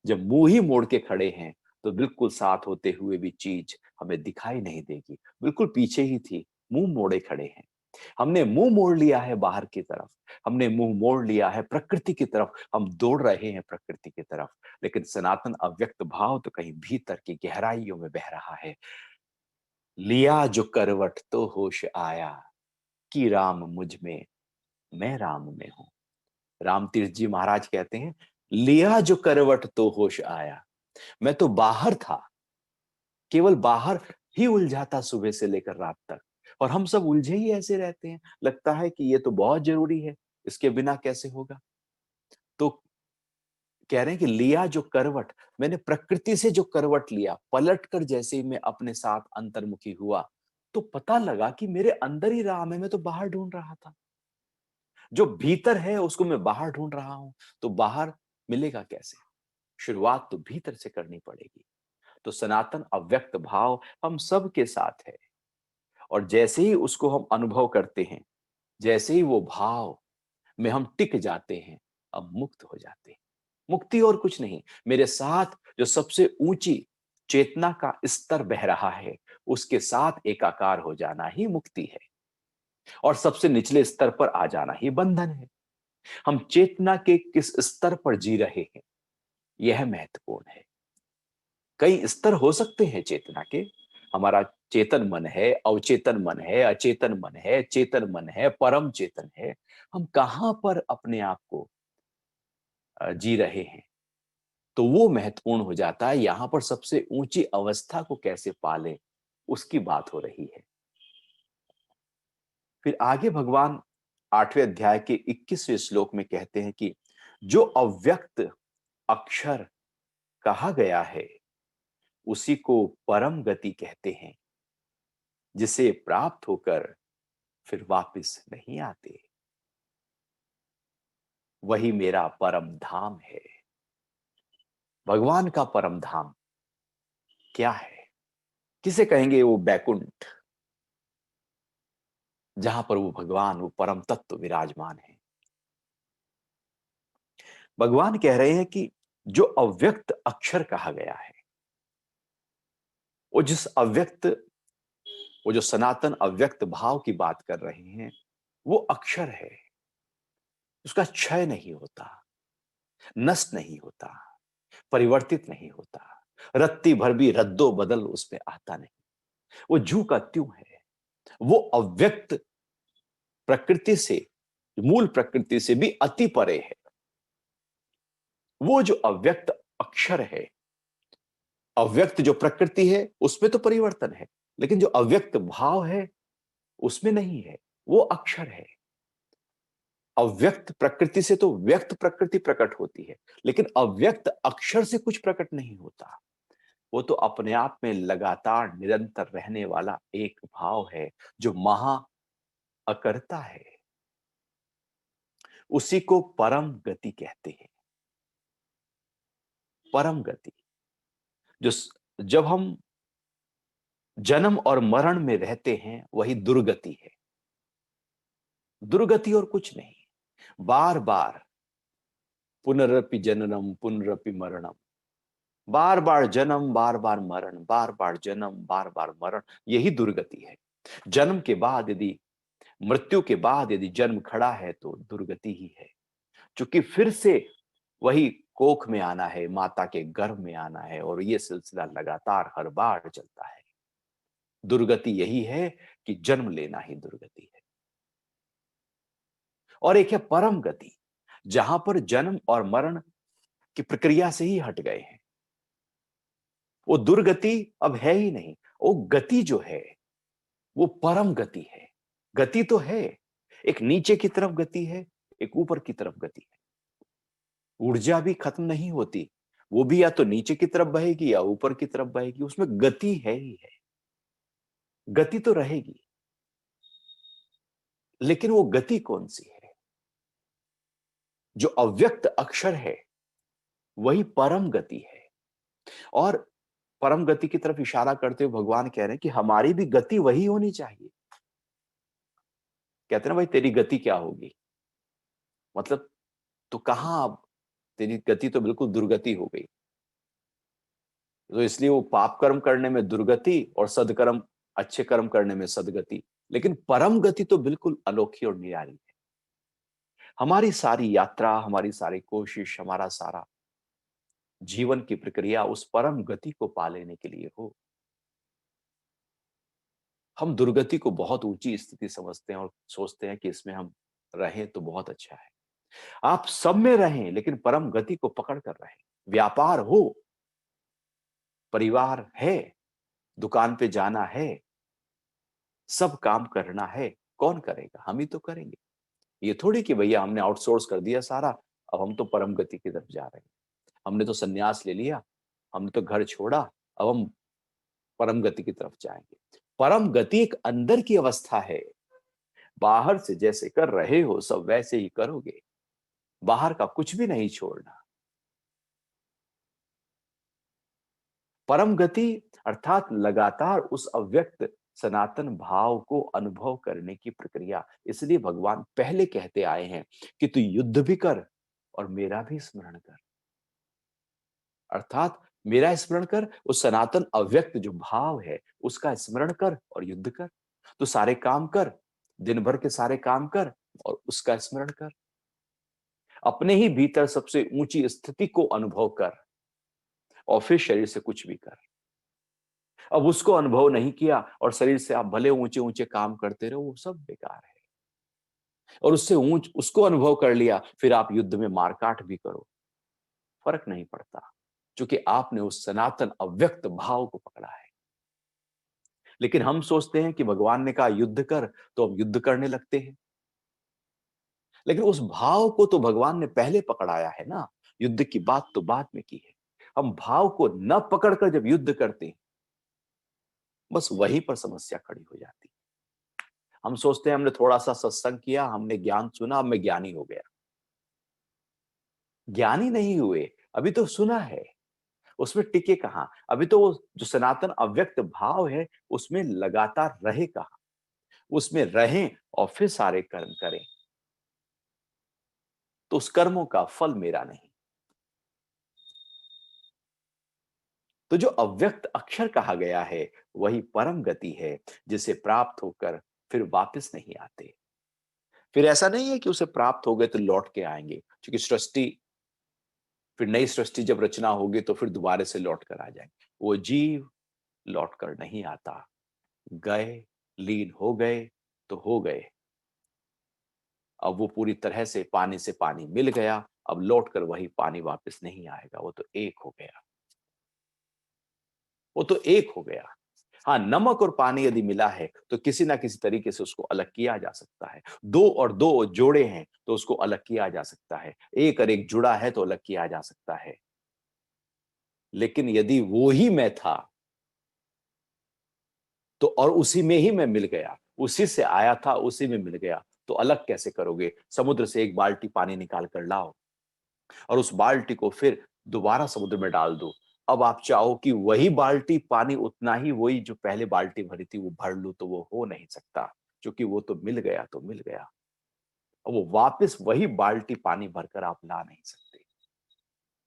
जब मुंह ही मोड़ के खड़े हैं, तो बिल्कुल साथ होते हुए भी चीज हमें दिखाई नहीं देगी, बिल्कुल पीछे ही थी, मुंह मोड़े खड़े हैं। हमने मुंह मोड़ लिया है बाहर की तरफ, हमने मुंह मोड़ लिया है प्रकृति की तरफ, हम दौड़ रहे हैं प्रकृति की तरफ। लेकिन सनातन अव्यक्त भाव तो कहीं भीतर की गहराइयों में बह रहा है। लिया जो करवट तो होश आया, कि राम मुझ में, मैं राम में हूं। राम तीर्थ जी महाराज कहते हैं, लिया जो करवट तो होश आया। मैं तो बाहर था, केवल बाहर ही उलझा था सुबह से लेकर रात तक। और हम सब उलझे ही ऐसे रहते हैं, लगता है कि ये तो बहुत जरूरी है, इसके बिना कैसे होगा। तो कह रहे हैं कि लिया जो करवट, मैंने प्रकृति से जो करवट लिया, पलट कर जैसे ही मैं अपने साथ अंतर्मुखी हुआ, तो पता लगा कि मेरे अंदर ही राम है, मैं तो बाहर ढूंढ रहा था। जो भीतर है उसको मैं बाहर ढूंढ रहा हूं, तो बाहर मिलेगा कैसे? शुरुआत तो भीतर से करनी पड़ेगी। तो सनातन अव्यक्त भाव हम सब के साथ है, और जैसे ही उसको हम अनुभव करते हैं, जैसे ही वो भाव में हम टिक जाते हैं, अब मुक्त हो जाते हैं। मुक्ति और कुछ नहीं, मेरे साथ जो सबसे ऊंची चेतना का स्तर बह रहा है, उसके साथ एकाकार हो जाना ही मुक्ति है, और सबसे निचले स्तर पर आ जाना ही बंधन है। हम चेतना के किस स्तर पर जी रहे हैं, यह महत्वपूर्ण है। कई स्तर हो सकते हैं चेतना के। हमारा चेतन मन है, अवचेतन मन है, अचेतन मन है, चेतन मन है, परम चेतन है। हम कहां पर अपने आप को जी रहे हैं, तो वो महत्वपूर्ण हो जाता है। यहां पर सबसे ऊंची अवस्था को कैसे पाले, उसकी बात हो रही है। फिर आगे भगवान 8वें अध्याय के 21वें श्लोक में कहते हैं कि जो अव्यक्त अक्षर कहा गया है, उसी को परम गति कहते हैं, जिसे प्राप्त होकर फिर वापस नहीं आते। वही मेरा परम धाम है। भगवान का परम धाम क्या है? किसे कहेंगे? वो बैकुंठ, जहां पर वो भगवान, वो परम तत्व विराजमान है। भगवान कह रहे हैं कि जो अव्यक्त अक्षर कहा गया है, वो जिस अव्यक्त, वो जो सनातन अव्यक्त भाव की बात कर रहे हैं, वो अक्षर है। उसका क्षय नहीं होता, नष्ट नहीं होता, परिवर्तित नहीं होता, रत्ती भर भी रद्दो बदल उस पे आता नहीं। वो जू का त्यों है। वो अव्यक्त प्रकृति से, मूल प्रकृति से भी अति परे है। वो जो अव्यक्त अक्षर है, अव्यक्त जो प्रकृति है उसमें तो परिवर्तन है, लेकिन जो अव्यक्त भाव है उसमें नहीं है। वो अक्षर है। अव्यक्त प्रकृति से तो व्यक्त प्रकृति प्रकट होती है, लेकिन अव्यक्त अक्षर से कुछ प्रकट नहीं होता। वो तो अपने आप में लगातार निरंतर रहने वाला एक भाव है, जो महा अकर्ता है। उसी को परम गति कहते हैं। परम गति जो जब हम जन्म और मरण में रहते हैं, वही दुर्गति है। दुर्गति और कुछ नहीं। बार बार पुनरपि जननम पुनरपि मरणम, बार बार जन्म, बार बार मरण, बार बार जन्म, बार बार मरण, यही दुर्गति है। जन्म के बाद यदि, मृत्यु के बाद यदि जन्म खड़ा है, तो दुर्गति ही है। क्योंकि फिर से वही कोख में आना है, माता के गर्भ में आना है, और ये सिलसिला लगातार हर बार चलता है। दुर्गति यही है कि जन्म लेना ही दुर्गति है। और एक है परम गति, जहां पर जन्म और मरण की प्रक्रिया से ही हट गए हैं। वो दुर्गति अब है ही नहीं। वो गति जो है, वो परम गति है। गति तो है, एक नीचे की तरफ गति है, एक ऊपर की तरफ गति है। ऊर्जा भी खत्म नहीं होती, वो भी या तो नीचे की तरफ बहेगी या ऊपर की तरफ बहेगी, उसमें गति है ही है। गति तो रहेगी, लेकिन वो गति कौन सी है? जो अव्यक्त अक्षर है, वही परम गति है। और परम गति की तरफ इशारा करते हुए भगवान कह रहे हैं कि हमारी भी गति वही होनी चाहिए। कहते हैं ना, भाई तेरी गति क्या होगी? मतलब तो कहां अब, तेरी गति तो बिल्कुल दुर्गति हो गई। तो इसलिए वो पाप कर्म करने में दुर्गति और सदकर्म, अच्छे कर्म करने में सदगति। लेकिन परम गति तो बिल्कुल अनोखी और निराली है। हमारी सारी यात्रा, हमारी सारी कोशिश, हमारा सारा जीवन की प्रक्रिया उस परम गति को पा लेने के लिए हो। हम दुर्गति को बहुत ऊंची स्थिति समझते हैं और सोचते हैं कि इसमें हम रहें तो बहुत अच्छा है। आप सब में रहें, लेकिन परम गति को पकड़ कर रहें। व्यापार हो, परिवार है, दुकान पे जाना है, सब काम करना है, कौन करेगा? हम ही तो करेंगे। ये थोड़ी कि भैया हमने आउटसोर्स कर दिया सारा, अब हम तो परम गति की तरफ जा रहे हैं। हमने तो संन्यास ले लिया, हमने तो घर छोड़ा, अब हम परम गति की तरफ जाएंगे। परम गति एक अंदर की अवस्था है। बाहर से जैसे कर रहे हो सब वैसे ही करोगे, बाहर का कुछ भी नहीं छोड़ना। परम गति अर्थात लगातार उस अव्यक्त सनातन भाव को अनुभव करने की प्रक्रिया। इसलिए भगवान पहले कहते आए हैं कि तू युद्ध भी कर और मेरा भी स्मरण कर। अर्थात मेरा स्मरण कर, उस सनातन अव्यक्त जो भाव है उसका स्मरण कर और युद्ध कर। तो सारे काम कर, दिन भर के सारे काम कर और उसका स्मरण कर। अपने ही भीतर सबसे ऊंची स्थिति को अनुभव कर और फिर शरीर से कुछ भी कर। अब उसको अनुभव नहीं किया और शरीर से आप भले ऊंचे ऊंचे काम करते रहो, वो सब बेकार है। और उससे ऊंच उसको अनुभव कर लिया, फिर आप युद्ध में मारकाट भी करो, फर्क नहीं पड़ता, क्योंकि आपने उस सनातन अव्यक्त भाव को पकड़ा है। लेकिन हम सोचते हैं कि भगवान ने कहा युद्ध कर, तो हम युद्ध करने लगते हैं। लेकिन उस भाव को तो भगवान ने पहले पकड़ाया है ना। युद्ध की बात तो बाद में की है। हम भाव को न पकड़कर जब युद्ध करते हैं, बस वहीं पर समस्या खड़ी हो जाती है। हम सोचते हैं हमने थोड़ा सा सत्संग किया, हमने ज्ञान सुना, अब मैं ज्ञानी हो गया। ज्ञानी नहीं हुए, अभी तो सुना है, उसमें टिके कहां? अभी तो वो जो सनातन अव्यक्त भाव है उसमें लगातार रहे कहां? उसमें रहें और फिर सारे कर्म करें, तो उस कर्मों का फल मेरा नहीं। तो जो अव्यक्त अक्षर कहा गया है वही परम गति है, जिसे प्राप्त होकर फिर वापस नहीं आते। फिर ऐसा नहीं है कि उसे प्राप्त हो गए तो लौट के आएंगे, क्योंकि सृष्टि, फिर नई सृष्टि जब रचना होगी तो फिर दोबारा से लौट कर आ जाएंगे। वो जीव लौट कर नहीं आता। गए, लीन हो गए तो हो गए। अब वो पूरी तरह से पानी से पानी मिल गया, अब लौट कर वही पानी वापस नहीं आएगा, वो तो एक हो गया। वो तो एक हो गया। हाँ, नमक और पानी यदि मिला है तो किसी ना किसी तरीके से उसको अलग किया जा सकता है। दो और दो जोड़े हैं तो उसको अलग किया जा सकता है। एक और एक जुड़ा है तो अलग किया जा सकता है। लेकिन यदि वो ही मैं था तो, और उसी में ही मैं मिल गया, उसी से आया था उसी में मिल गया, तो अलग कैसे करोगे? समुद्र से एक बाल्टी पानी निकाल कर लाओ और उस बाल्टी को फिर दोबारा समुद्र में डाल दो। अब आप चाहो कि वही बाल्टी पानी उतना ही, वही जो पहले बाल्टी भरी थी वो भर लूं, तो वो हो नहीं सकता, क्योंकि वो तो मिल गया तो मिल गया। अब वो वापस वही बाल्टी पानी भरकर आप ला नहीं सकते।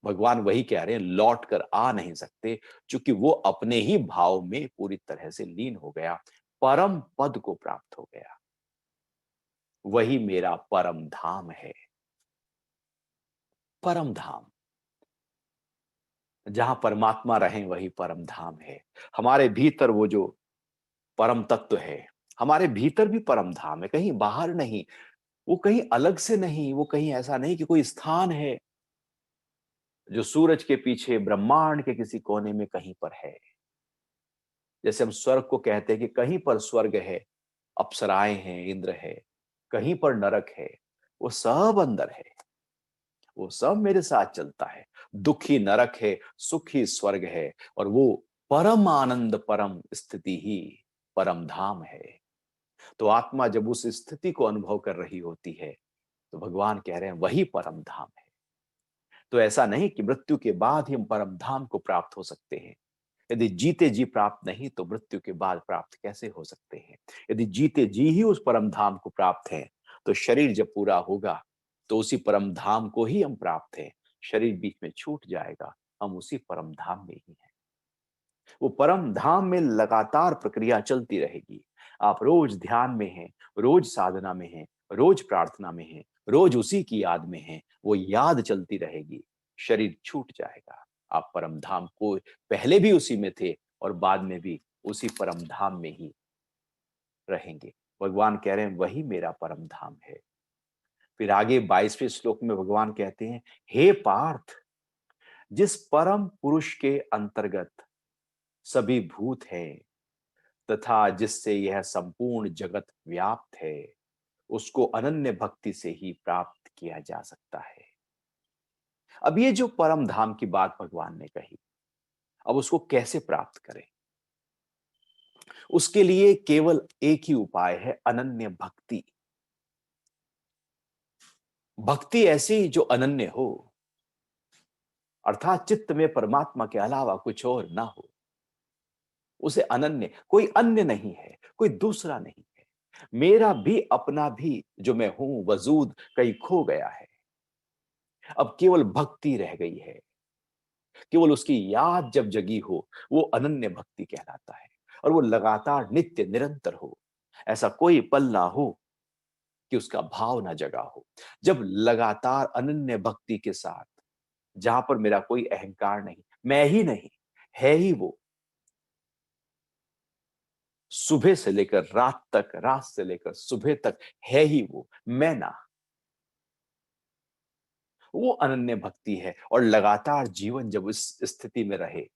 भगवान वही कह रहे हैं, लौट कर आ नहीं सकते, क्योंकि वो अपने ही भाव में पूरी तरह से लीन हो गया, परम पद को प्राप्त हो गया। वही मेरा परम धाम है। परम धाम, जहां परमात्मा रहे वही परम धाम है। हमारे भीतर वो जो परम तत्व है, हमारे भीतर भी परम धाम है, कहीं बाहर नहीं। वो कहीं अलग से नहीं, वो कहीं ऐसा नहीं कि कोई स्थान है जो सूरज के पीछे ब्रह्मांड के किसी कोने में कहीं पर है। जैसे हम स्वर्ग को कहते हैं कि कहीं पर स्वर्ग है, अप्सराएं हैं, इंद्र है, कहीं पर नरक है, वो सब अंदर है। वो सब मेरे साथ चलता है। दुखी नरक है, सुखी स्वर्ग है, और वो परम आनंद परम स्थिति ही परम धाम है। तो आत्मा जब उस स्थिति को अनुभव कर रही होती है तो भगवान कह रहे हैं वही परम धाम है। तो ऐसा नहीं कि मृत्यु के बाद ही हम परम धाम को प्राप्त हो सकते हैं। यदि जीते जी प्राप्त नहीं तो मृत्यु के बाद प्राप्त कैसे हो सकते हैं? यदि जीते जी ही उस परम धाम को प्राप्त है तो शरीर जब पूरा होगा तो उसी परम धाम को ही हम प्राप्त है। शरीर बीच में छूट जाएगा, हम उसी परम धाम में ही हैं। वो परम धाम में लगातार प्रक्रिया चलती रहेगी। आप रोज ध्यान में हैं, रोज साधना में हैं, रोज प्रार्थना में हैं, रोज उसी की याद में हैं, वो याद चलती रहेगी। शरीर छूट जाएगा, आप परम धाम को, पहले भी उसी में थे और बाद में भी उसी परम धाम में ही रहेंगे। भगवान कह रहे हैं वही मेरा परम धाम है। फिर आगे 22वें श्लोक में भगवान कहते हैं, हे पार्थ, जिस परम पुरुष के अंतर्गत सभी भूत हैं तथा जिससे यह संपूर्ण जगत व्याप्त है, उसको अनन्य भक्ति से ही प्राप्त किया जा सकता है। अब ये जो परम धाम की बात भगवान ने कही, अब उसको कैसे प्राप्त करें? उसके लिए केवल एक ही उपाय है, अनन्य भक्ति। भक्ति ऐसी जो अनन्य हो, अर्थात चित्त में परमात्मा के अलावा कुछ और ना हो। उसे अनन्य, कोई अन्य नहीं है, कोई दूसरा नहीं है। मेरा भी अपना भी जो मैं हूं वजूद कहीं खो गया है। अब केवल भक्ति रह गई है। केवल उसकी याद जब जगी हो, वो अनन्य भक्ति कहलाता है। और वो लगातार नित्य निरंतर हो। ऐसा कोई पल ना हो कि उसका भाव ना जगा हो। जब लगातार अनन्य भक्ति के साथ, जहां पर मेरा कोई अहंकार नहीं, मैं ही नहीं, है ही वो, सुबह से लेकर रात तक, रात से लेकर सुबह तक है ही वो, मैं ना, वो अनन्य भक्ति है। और लगातार जीवन जब इस स्थिति में रहे,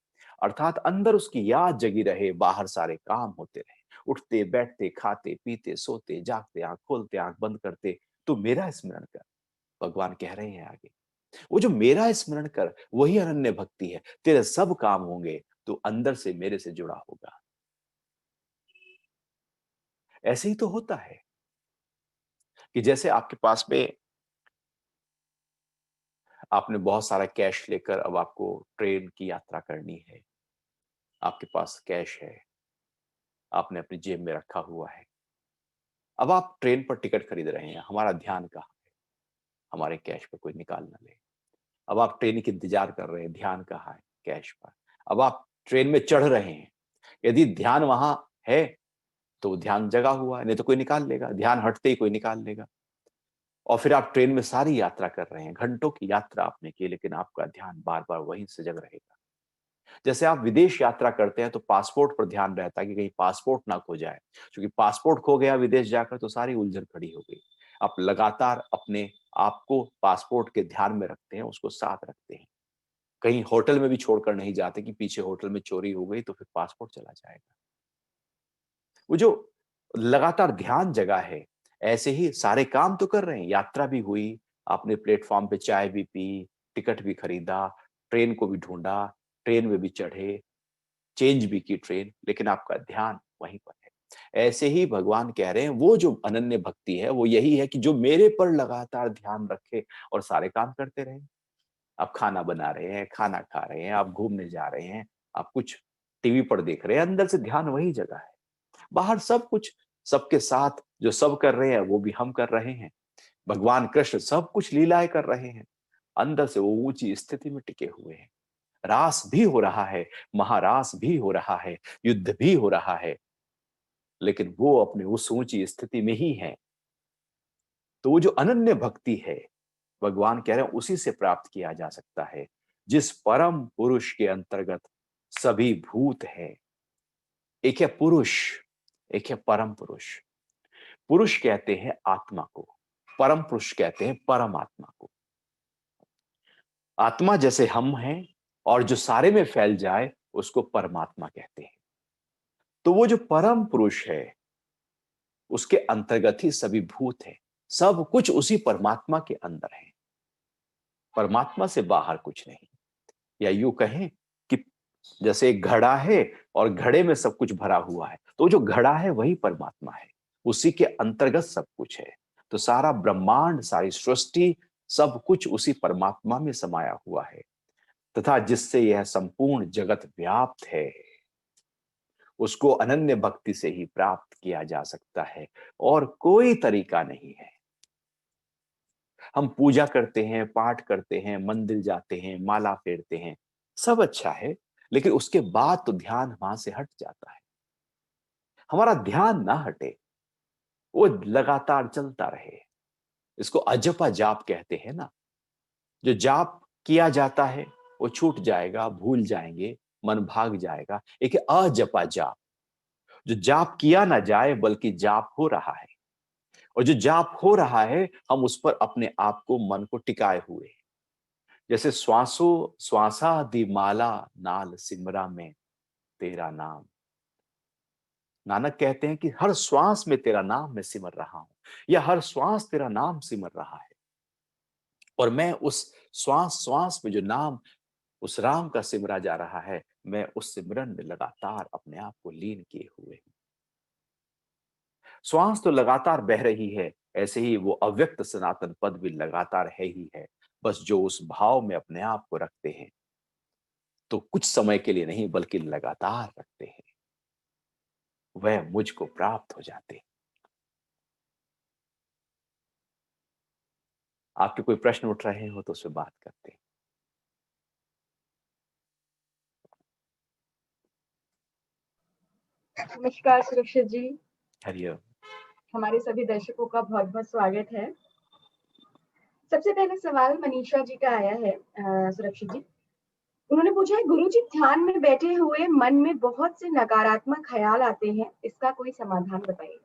अर्थात अंदर उसकी याद जगी रहे, बाहर सारे काम होते रहे, उठते बैठते खाते पीते सोते जागते, आंख खोलते आंख बंद करते, तो मेरा स्मरण कर। भगवान कह रहे हैं आगे, वो जो मेरा स्मरण कर, वही अनन्य भक्ति है। तेरे सब काम होंगे तो अंदर से मेरे से जुड़ा होगा। ऐसे ही तो होता है कि जैसे आपके पास में, आपने बहुत सारा कैश लेकर अब आपको ट्रेन की यात्रा करनी है। आपके पास कैश है, आपने अपनी जेब में रखा हुआ है। अब आप ट्रेन पर टिकट खरीद रहे हैं, हमारा ध्यान कहाँ है? हमारे कैश पे कोई निकाल ना ले। अब आप ट्रेन की इंतजार कर रहे हैं, ध्यान कहाँ है? कैश पर। अब आप ट्रेन में चढ़ रहे हैं, यदि ध्यान वहां है तो ध्यान जगा हुआ है, नहीं तो कोई निकाल लेगा, ध्यान हटते ही कोई निकाल लेगा। और फिर आप ट्रेन में सारी यात्रा कर रहे हैं, घंटों की यात्रा आपने की, लेकिन आपका ध्यान बार बार वहीं से जग रहेगा। जैसे आप विदेश यात्रा करते हैं तो पासपोर्ट पर ध्यान रहता है कि कहीं पासपोर्ट ना खो जाए, क्योंकि पासपोर्ट खो गया विदेश जाकर तो सारी उलझन खड़ी हो गई। आप लगातार अपने आप को पासपोर्ट के ध्यान में रखते हैं, उसको साथ रखते हैं। कहीं होटल में भी छोड़कर नहीं जाते कि पीछे होटल में चोरी हो गई तो फिर पासपोर्ट चला जाएगा। वो जो लगातार ध्यान जगा है, ऐसे ही सारे काम तो कर रहे हैं, यात्रा भी हुई, आपने प्लेटफॉर्म पे चाय भी पी, टिकट भी खरीदा, ट्रेन को भी ढूंढा, ट्रेन में भी चढ़े, चेंज भी की ट्रेन, लेकिन आपका ध्यान वहीं पर है। ऐसे ही भगवान कह रहे हैं, वो जो अनन्य भक्ति है वो यही है कि जो मेरे पर लगातार ध्यान रखे और सारे काम करते रहे। आप खाना बना रहे हैं, खाना खा रहे हैं, आप घूमने जा रहे हैं, आप कुछ टीवी पर देख रहे हैं, अंदर से ध्यान वही जगह है। बाहर सब कुछ, सबके साथ जो सब कर रहे हैं वो भी हम कर रहे हैं। भगवान कृष्ण सब कुछ लीलाएं कर रहे हैं, अंदर से वो ऊंची स्थिति में टिके हुए हैं। रास भी हो रहा है, महारास भी हो रहा है, युद्ध भी हो रहा है, लेकिन वो अपनी उस ऊंची स्थिति में ही है। तो वो जो अनन्य भक्ति है, भगवान कह रहे हैं उसी से प्राप्त किया जा सकता है, जिस परम पुरुष के अंतर्गत सभी भूत है। एक है पुरुष, एक है परम पुरुष। पुरुष कहते हैं आत्मा को, परम पुरुष कहते हैं परमात्मा को। आत्मा जैसे हम हैं और जो सारे में फैल जाए उसको परमात्मा कहते हैं। तो वो जो परम पुरुष है, उसके अंतर्गत ही सभी भूत है। सब कुछ उसी परमात्मा के अंदर है, परमात्मा से बाहर कुछ नहीं। या यूं कहें कि जैसे एक घड़ा है और घड़े में सब कुछ भरा हुआ है, तो जो घड़ा है वही परमात्मा है, उसी के अंतर्गत सब कुछ है। तो सारा ब्रह्मांड, सारी सृष्टि, सब कुछ उसी परमात्मा में समाया हुआ है, तथा जिससे यह संपूर्ण जगत व्याप्त है, उसको अनन्य भक्ति से ही प्राप्त किया जा सकता है, और कोई तरीका नहीं है। हम पूजा करते हैं, पाठ करते हैं, मंदिर जाते हैं, माला फेरते हैं, सब अच्छा है, लेकिन उसके बाद तो ध्यान वहां से हट जाता है। हमारा ध्यान ना हटे, वो लगातार चलता रहे। इसको अजपा जाप कहते हैं ना। जो जाप किया जाता है वो छूट जाएगा, भूल जाएंगे, मन भाग जाएगा। एक है अजपा जाप, जो जाप किया ना जाए बल्कि जाप हो रहा है। और जो जाप हो रहा है, हम उस पर अपने आप को, मन को टिकाए हुए हैं। जैसे श्वासो श्वासा दी माला नाल सिमरा में तेरा नाम। नानक कहते हैं कि हर श्वास में तेरा नाम मैं सिमर रहा हूं, या हर श्वास तेरा नाम सिमर रहा है। और मैं उस श्वास श्वास में जो नाम उस राम का सिमरा जा रहा है, मैं उस सिमरन में लगातार अपने आप को लीन किए हुए हूं। श्वास तो लगातार बह रही है, ऐसे ही वो अव्यक्त सनातन पद भी लगातार है ही है। बस जो उस भाव में अपने आप को रखते हैं, तो कुछ समय के लिए नहीं बल्कि लगातार रखते हैं, वह मुझको प्राप्त हो जाते हैं। आपके कोई प्रश्न उठ रहे हो तो उस पे बात करते हैं।
नमस्कार सुरक्षित जी।
हरिओम।
हमारे सभी दर्शकों का बहुत बहुत स्वागत है। सबसे पहले सवाल मनीषा जी का आया है। सुरक्षित जी, उन्होंने पूछा है, गुरु जी ध्यान में बैठे हुए मन में बहुत से नकारात्मक ख्याल आते हैं, इसका कोई समाधान बताइए।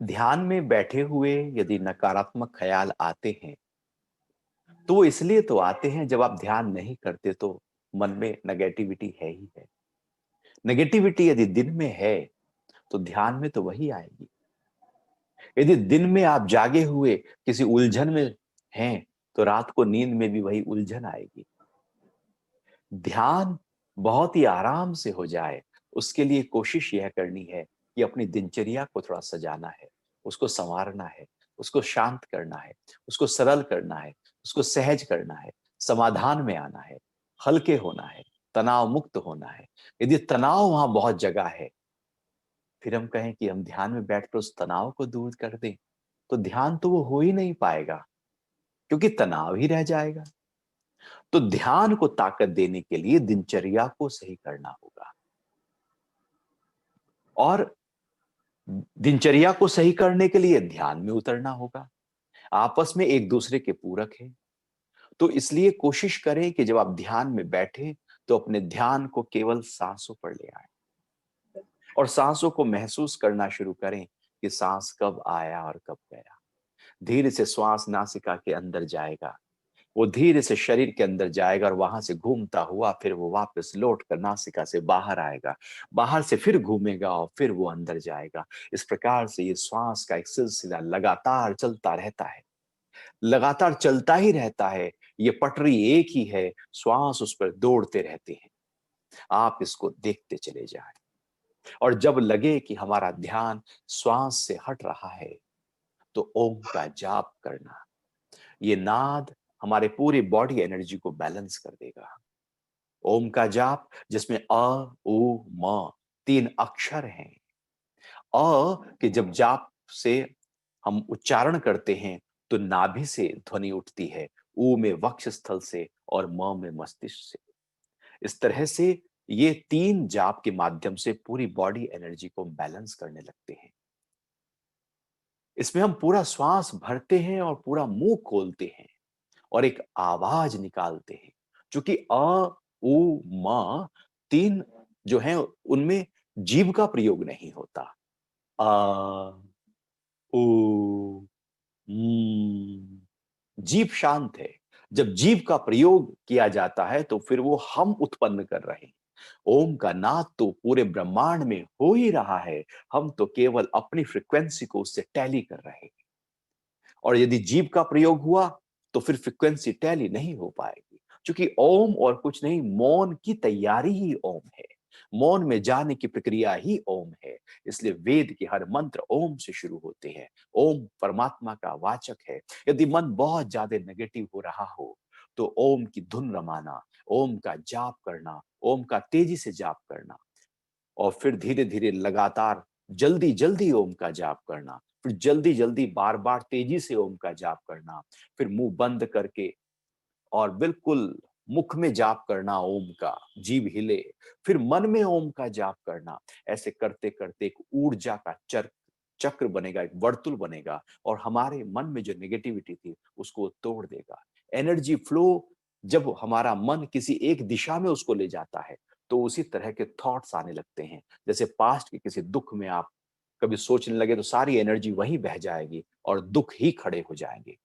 ध्यान में बैठे हुए यदि नकारात्मक ख्याल आते हैं, तो वो इसलिए तो आते हैं, जब आप ध्यान नहीं करते तो मन में नेगेटिविटी है ही है। नेगेटिविटी यदि दिन में है तो ध्यान में तो वही आएगी। यदि दिन में आप जागे हुए किसी उलझन में हैं, तो रात को नींद में भी वही उलझन आएगी। ध्यान बहुत ही आराम से हो जाए, उसके लिए कोशिश यह करनी है कि अपनी दिनचर्या को थोड़ा सजाना है, उसको संवारना है, उसको शांत करना है, उसको सरल करना है, उसको सहज करना है, समाधान में आना है, हल्के होना है, तनाव मुक्त होना है। यदि तनाव वहां बहुत जगह है, फिर हम कहें कि हम ध्यान में बैठकर उस तनाव को दूर कर दें, तो ध्यान तो वो हो ही नहीं पाएगा, क्योंकि तनाव ही रह जाएगा। तो ध्यान को ताकत देने के लिए दिनचर्या को सही करना होगा, और दिनचर्या को सही करने के लिए ध्यान में उतरना होगा। आपस में एक दूसरे के पूरक है। तो इसलिए कोशिश करें कि जब आप ध्यान में बैठे, तो अपने ध्यान को केवल सांसों पर ले आए, और सांसों को महसूस करना शुरू करें कि सांस कब आया और कब गया। धीरे से श्वास नासिका के अंदर जाएगा, वो धीरे से शरीर के अंदर जाएगा, और वहां से घूमता हुआ फिर वो वापस लौट कर नासिका से बाहर आएगा, बाहर से फिर घूमेगा और फिर वो अंदर जाएगा। इस प्रकार से ये श्वास का एक सिलसिला लगातार चलता रहता है, लगातार चलता ही रहता है। ये पटरी एक ही है, श्वास उस पर दौड़ते रहते हैं। आप इसको देखते चले जाएं, और जब लगे कि हमारा ध्यान श्वास से हट रहा है, तो ओम का जाप करना। ये नाद हमारे पूरी बॉडी एनर्जी को बैलेंस कर देगा। ओम का जाप, जिसमें अ उ म 3 अक्षर हैं। अ के जब जाप से हम उच्चारण करते हैं, तो नाभि से ध्वनि उठती है, उ में वक्ष स्थल से, और म में मस्तिष्क से। इस तरह से ये 3 जाप के माध्यम से पूरी बॉडी एनर्जी को बैलेंस करने लगते हैं। इसमें हम पूरा श्वास भरते हैं और पूरा मुंह खोलते हैं, और एक आवाज निकालते हैं। क्योंकि अ उ म 3 जो है, उनमें जीभ का प्रयोग नहीं होता। अ उ जीभ शांत है। जब जीभ का प्रयोग किया जाता है, तो फिर वो हम उत्पन्न कर रहे हैं। ओम का नाद तो पूरे ब्रह्मांड में हो ही रहा है, हम तो केवल अपनी फ्रीक्वेंसी को उससे टैली कर रहे हैं। और यदि जीभ का प्रयोग हुआ, तो फिर फ्रीक्वेंसी टैली नहीं हो पाएगी, क्योंकि ओम और कुछ नहीं, मौन की तैयारी ही ओम है। मौन में जाने की प्रक्रिया ही ओम है। इसलिए वेद के हर मंत्र ओम से शुरू होते हैं। ओम परमात्मा का वाचक है। यदि मन बहुत ज्यादा नेगेटिव हो रहा हो, तो ओम की धुन रमाना, ओम का जाप करना, ओम का तेजी से जाप करना, और फिर धीरे धीरे लगातार जल्दी जल्दी ओम का जाप करना, फिर जल्दी जल्दी बार बार तेजी से ओम का जाप करना, फिर मुंह बंद करके और बिल्कुल मुख में जाप करना ओम का, जीभ हिले, फिर मन में ओम का जाप करना। ऐसे करते करते एक ऊर्जा का चक्र बनेगा, एक वर्तुल बनेगा, और हमारे मन में जो नेगेटिविटी थी उसको तोड़ देगा। एनर्जी फ्लो, जब हमारा मन किसी एक दिशा में उसको ले जाता है, तो उसी तरह के थॉट्स आने लगते हैं। जैसे पास्ट के किसी दुख में आप कभी सोचने लगे, तो सारी एनर्जी वहीं बह जाएगी और दुख ही खड़े हो जाएंगे।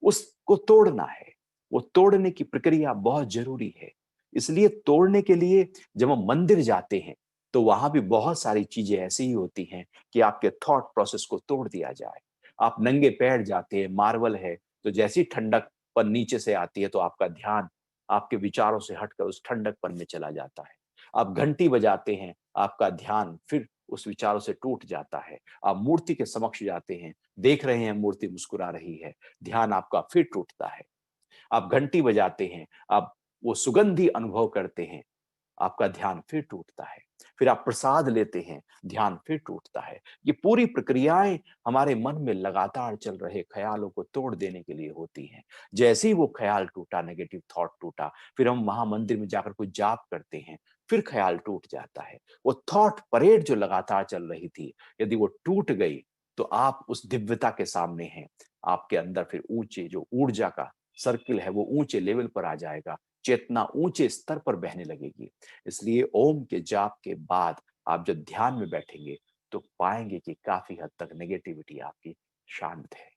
उसको तोड़ना है। वो तोड़ने की प्रक्रिया बहुत जरूरी है। इसलिए तोड़ने के लिए जब हम मंदिर जाते हैं, तो वहां भी बहुत सारी चीजें ऐसी ही होती हैं कि आपके थॉट प्रोसेस को तोड़ दिया जाए। आप नंगे पैर जाते हैं, मार्बल है, तो जैसी ठंडक पर नीचे से आती है, तो आपका ध्यान आपके विचारों से हटकर उस ठंडकपन में चला जाता है। आप घंटी बजाते हैं, आपका ध्यान फिर उस विचारों से टूट जाता है। आप मूर्ति के समक्ष जाते हैं, देख रहे हैं मूर्ति मुस्कुरा रही है, ध्यान आपका फिर टूटता है। आप घंटी बजाते हैं, आप वो सुगंधी अनुभव करते हैं, आपका ध्यान फिर टूटता है। फिर आप प्रसाद लेते हैं, ध्यान फिर टूटता है। ये पूरी प्रक्रियाएं हमारे मन में लगातार चल रहे ख्यालों को तोड़ देने के लिए होती हैं। जैसे ही वो ख्याल टूटा, नेगेटिव थॉट टूटा, फिर हम महामंदिर में जाकर कोई जाप करते हैं, फिर ख्याल टूट जाता है। वो थॉट परेड जो लगातार चल रही थी, यदि वो टूट गई, तो आप उस दिव्यता के सामने हैं। आपके अंदर फिर ऊंचे जो ऊर्जा का सर्किल है, वो ऊंचे लेवल पर आ जाएगा। चेतना ऊंचे स्तर पर बहने लगेगी। इसलिए ओम के जाप के बाद आप जब ध्यान में बैठेंगे, तो पाएंगे कि काफी हद तक नेगेटिविटी आपकी शांत है।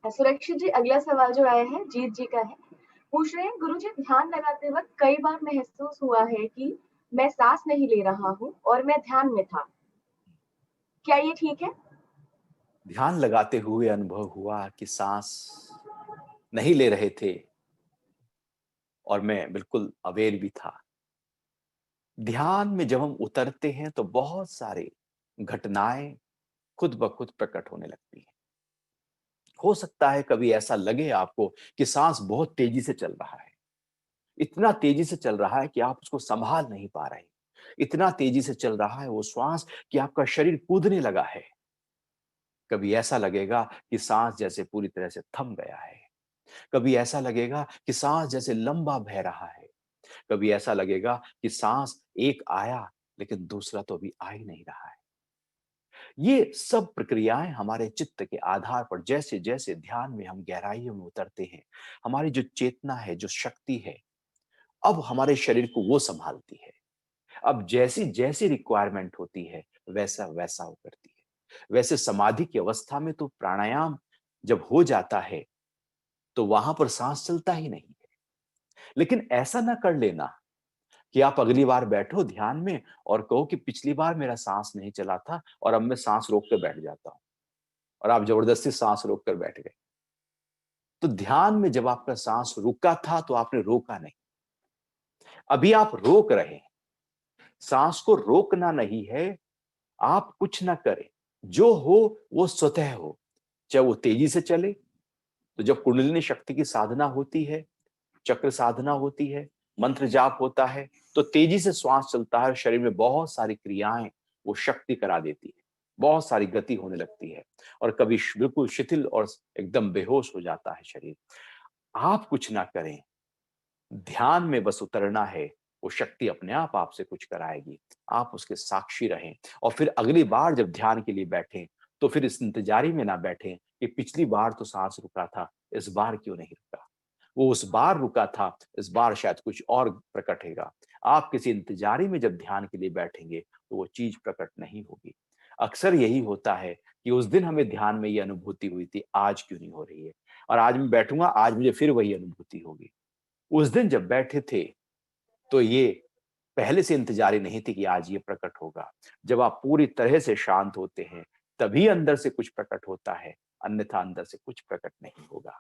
सुरक्षित जी, अगला सवाल जो आया है जीत जी का है। पूछ रहे हैं, गुरु जी ध्यान लगाते वक्त कई बार महसूस हुआ है कि मैं सांस नहीं ले रहा हूँ और मैं ध्यान में था, क्या ये ठीक है?
ध्यान लगाते हुए अनुभव हुआ कि सांस नहीं ले रहे थे और मैं बिल्कुल अवेयर भी था। ध्यान में जब हम उतरते हैं तो बहुत सारे घटनाएं खुद ब खुद प्रकट होने लगती हैं। हो सकता है कभी ऐसा लगे आपको कि सांस बहुत तेजी से चल रहा है, इतना तेजी से चल रहा है कि आप उसको संभाल नहीं पा रहे। इतना तेजी से चल रहा है वो श्वास कि आपका शरीर कूदने लगा है। कभी ऐसा लगेगा कि सांस जैसे पूरी तरह से थम गया है। कभी ऐसा लगेगा कि सांस जैसे लंबा बह रहा है। कभी ऐसा लगेगा कि सांस एक आया लेकिन दूसरा तो अभी आ ही नहीं रहा है। ये सब प्रक्रियाएं हमारे चित्त के आधार पर जैसे जैसे ध्यान में हम गहराइयों में उतरते हैं, हमारी जो चेतना है, जो शक्ति है, अब हमारे शरीर को वो संभालती है। अब जैसी जैसी रिक्वायरमेंट होती है, वैसा वैसा वो करती है। वैसे समाधि की अवस्था में तो प्राणायाम जब हो जाता है, तो वहां पर सांस चलता ही नहीं है। लेकिन ऐसा ना कर लेना कि आप अगली बार बैठो ध्यान में और कहो कि पिछली बार मेरा सांस नहीं चला था और अब मैं सांस रोक के बैठ जाता हूं, और आप जबरदस्ती सांस रोक कर बैठ गए। तो ध्यान में जब आपका सांस रुका था तो आपने रोका नहीं, अभी आप रोक रहे हैं। सांस को रोकना नहीं है, आप कुछ ना करें, जो हो वो स्वतः हो। चाहे वो तेजी से चले, तो जब कुंडलिनी शक्ति की साधना होती है, चक्र साधना होती है, मंत्र जाप होता है, तो तेजी से श्वास चलता है, शरीर में बहुत सारी क्रियाएं वो शक्ति करा देती है, बहुत सारी गति होने लगती है, और कभी बिल्कुल शिथिल और एकदम बेहोश हो जाता है शरीर। आप कुछ ना करें, ध्यान में बस उतरना है, वो शक्ति अपने आप आपसे कुछ कराएगी। आप उसके साक्षी रहें, और फिर अगली बार जब ध्यान के लिए बैठें, तो फिर इस इंतजारी में ना बैठें कि पिछली बार तो सांस रुका था, इस बार क्यों नहीं रुका। वो उस बार रुका था, इस बार शायद कुछ और प्रकटेगा। आप किसी इंतजारी में जब ध्यान के लिए बैठेंगे, तो वो चीज प्रकट नहीं होगी। अक्सर यही होता है कि उस दिन हमें ध्यान में ये अनुभूति हुई थी, आज क्यों नहीं हो रही है, और आज मैं बैठूंगा, आज मुझे फिर वही अनुभूति होगी। उस दिन जब बैठे थे, तो ये पहले से इंतजारी नहीं थी कि आज ये प्रकट होगा। जब आप पूरी तरह से शांत होते हैं, तभी अंदर से कुछ प्रकट होता है, अन्यथा अंदर से कुछ प्रकट नहीं होगा।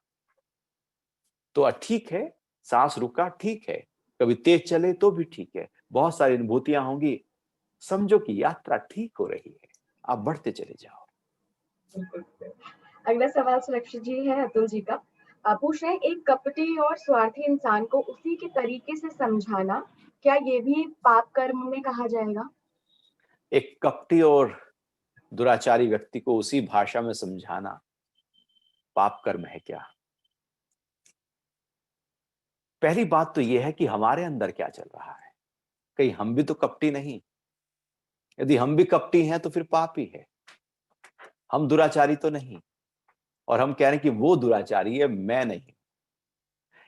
तो ठीक है, सांस रुका ठीक है, कभी तेज चले तो भी ठीक है, बहुत सारी अनुभूतियां होंगी, समझो कि यात्रा ठीक हो रही है, आप बढ़ते चले जाओ।
अगला सवाल सुरक्षित जी है, अतुल जी का। पूछ रहे हैं, एक कपटी और स्वार्थी इंसान को उसी के तरीके से समझाना, क्या ये भी पाप कर्म में कहा जाएगा?
एक कपटी और दुराचारी व्यक्ति को उसी भाषा में समझाना पाप कर्म है क्या? पहली बात तो यह है कि हमारे अंदर क्या चल रहा है, कहीं हम भी तो कपटी नहीं? यदि हम भी कपटी हैं तो फिर पाप ही है। हम दुराचारी तो नहीं, और हम कह रहे हैं कि वो दुराचारी है, मैं नहीं।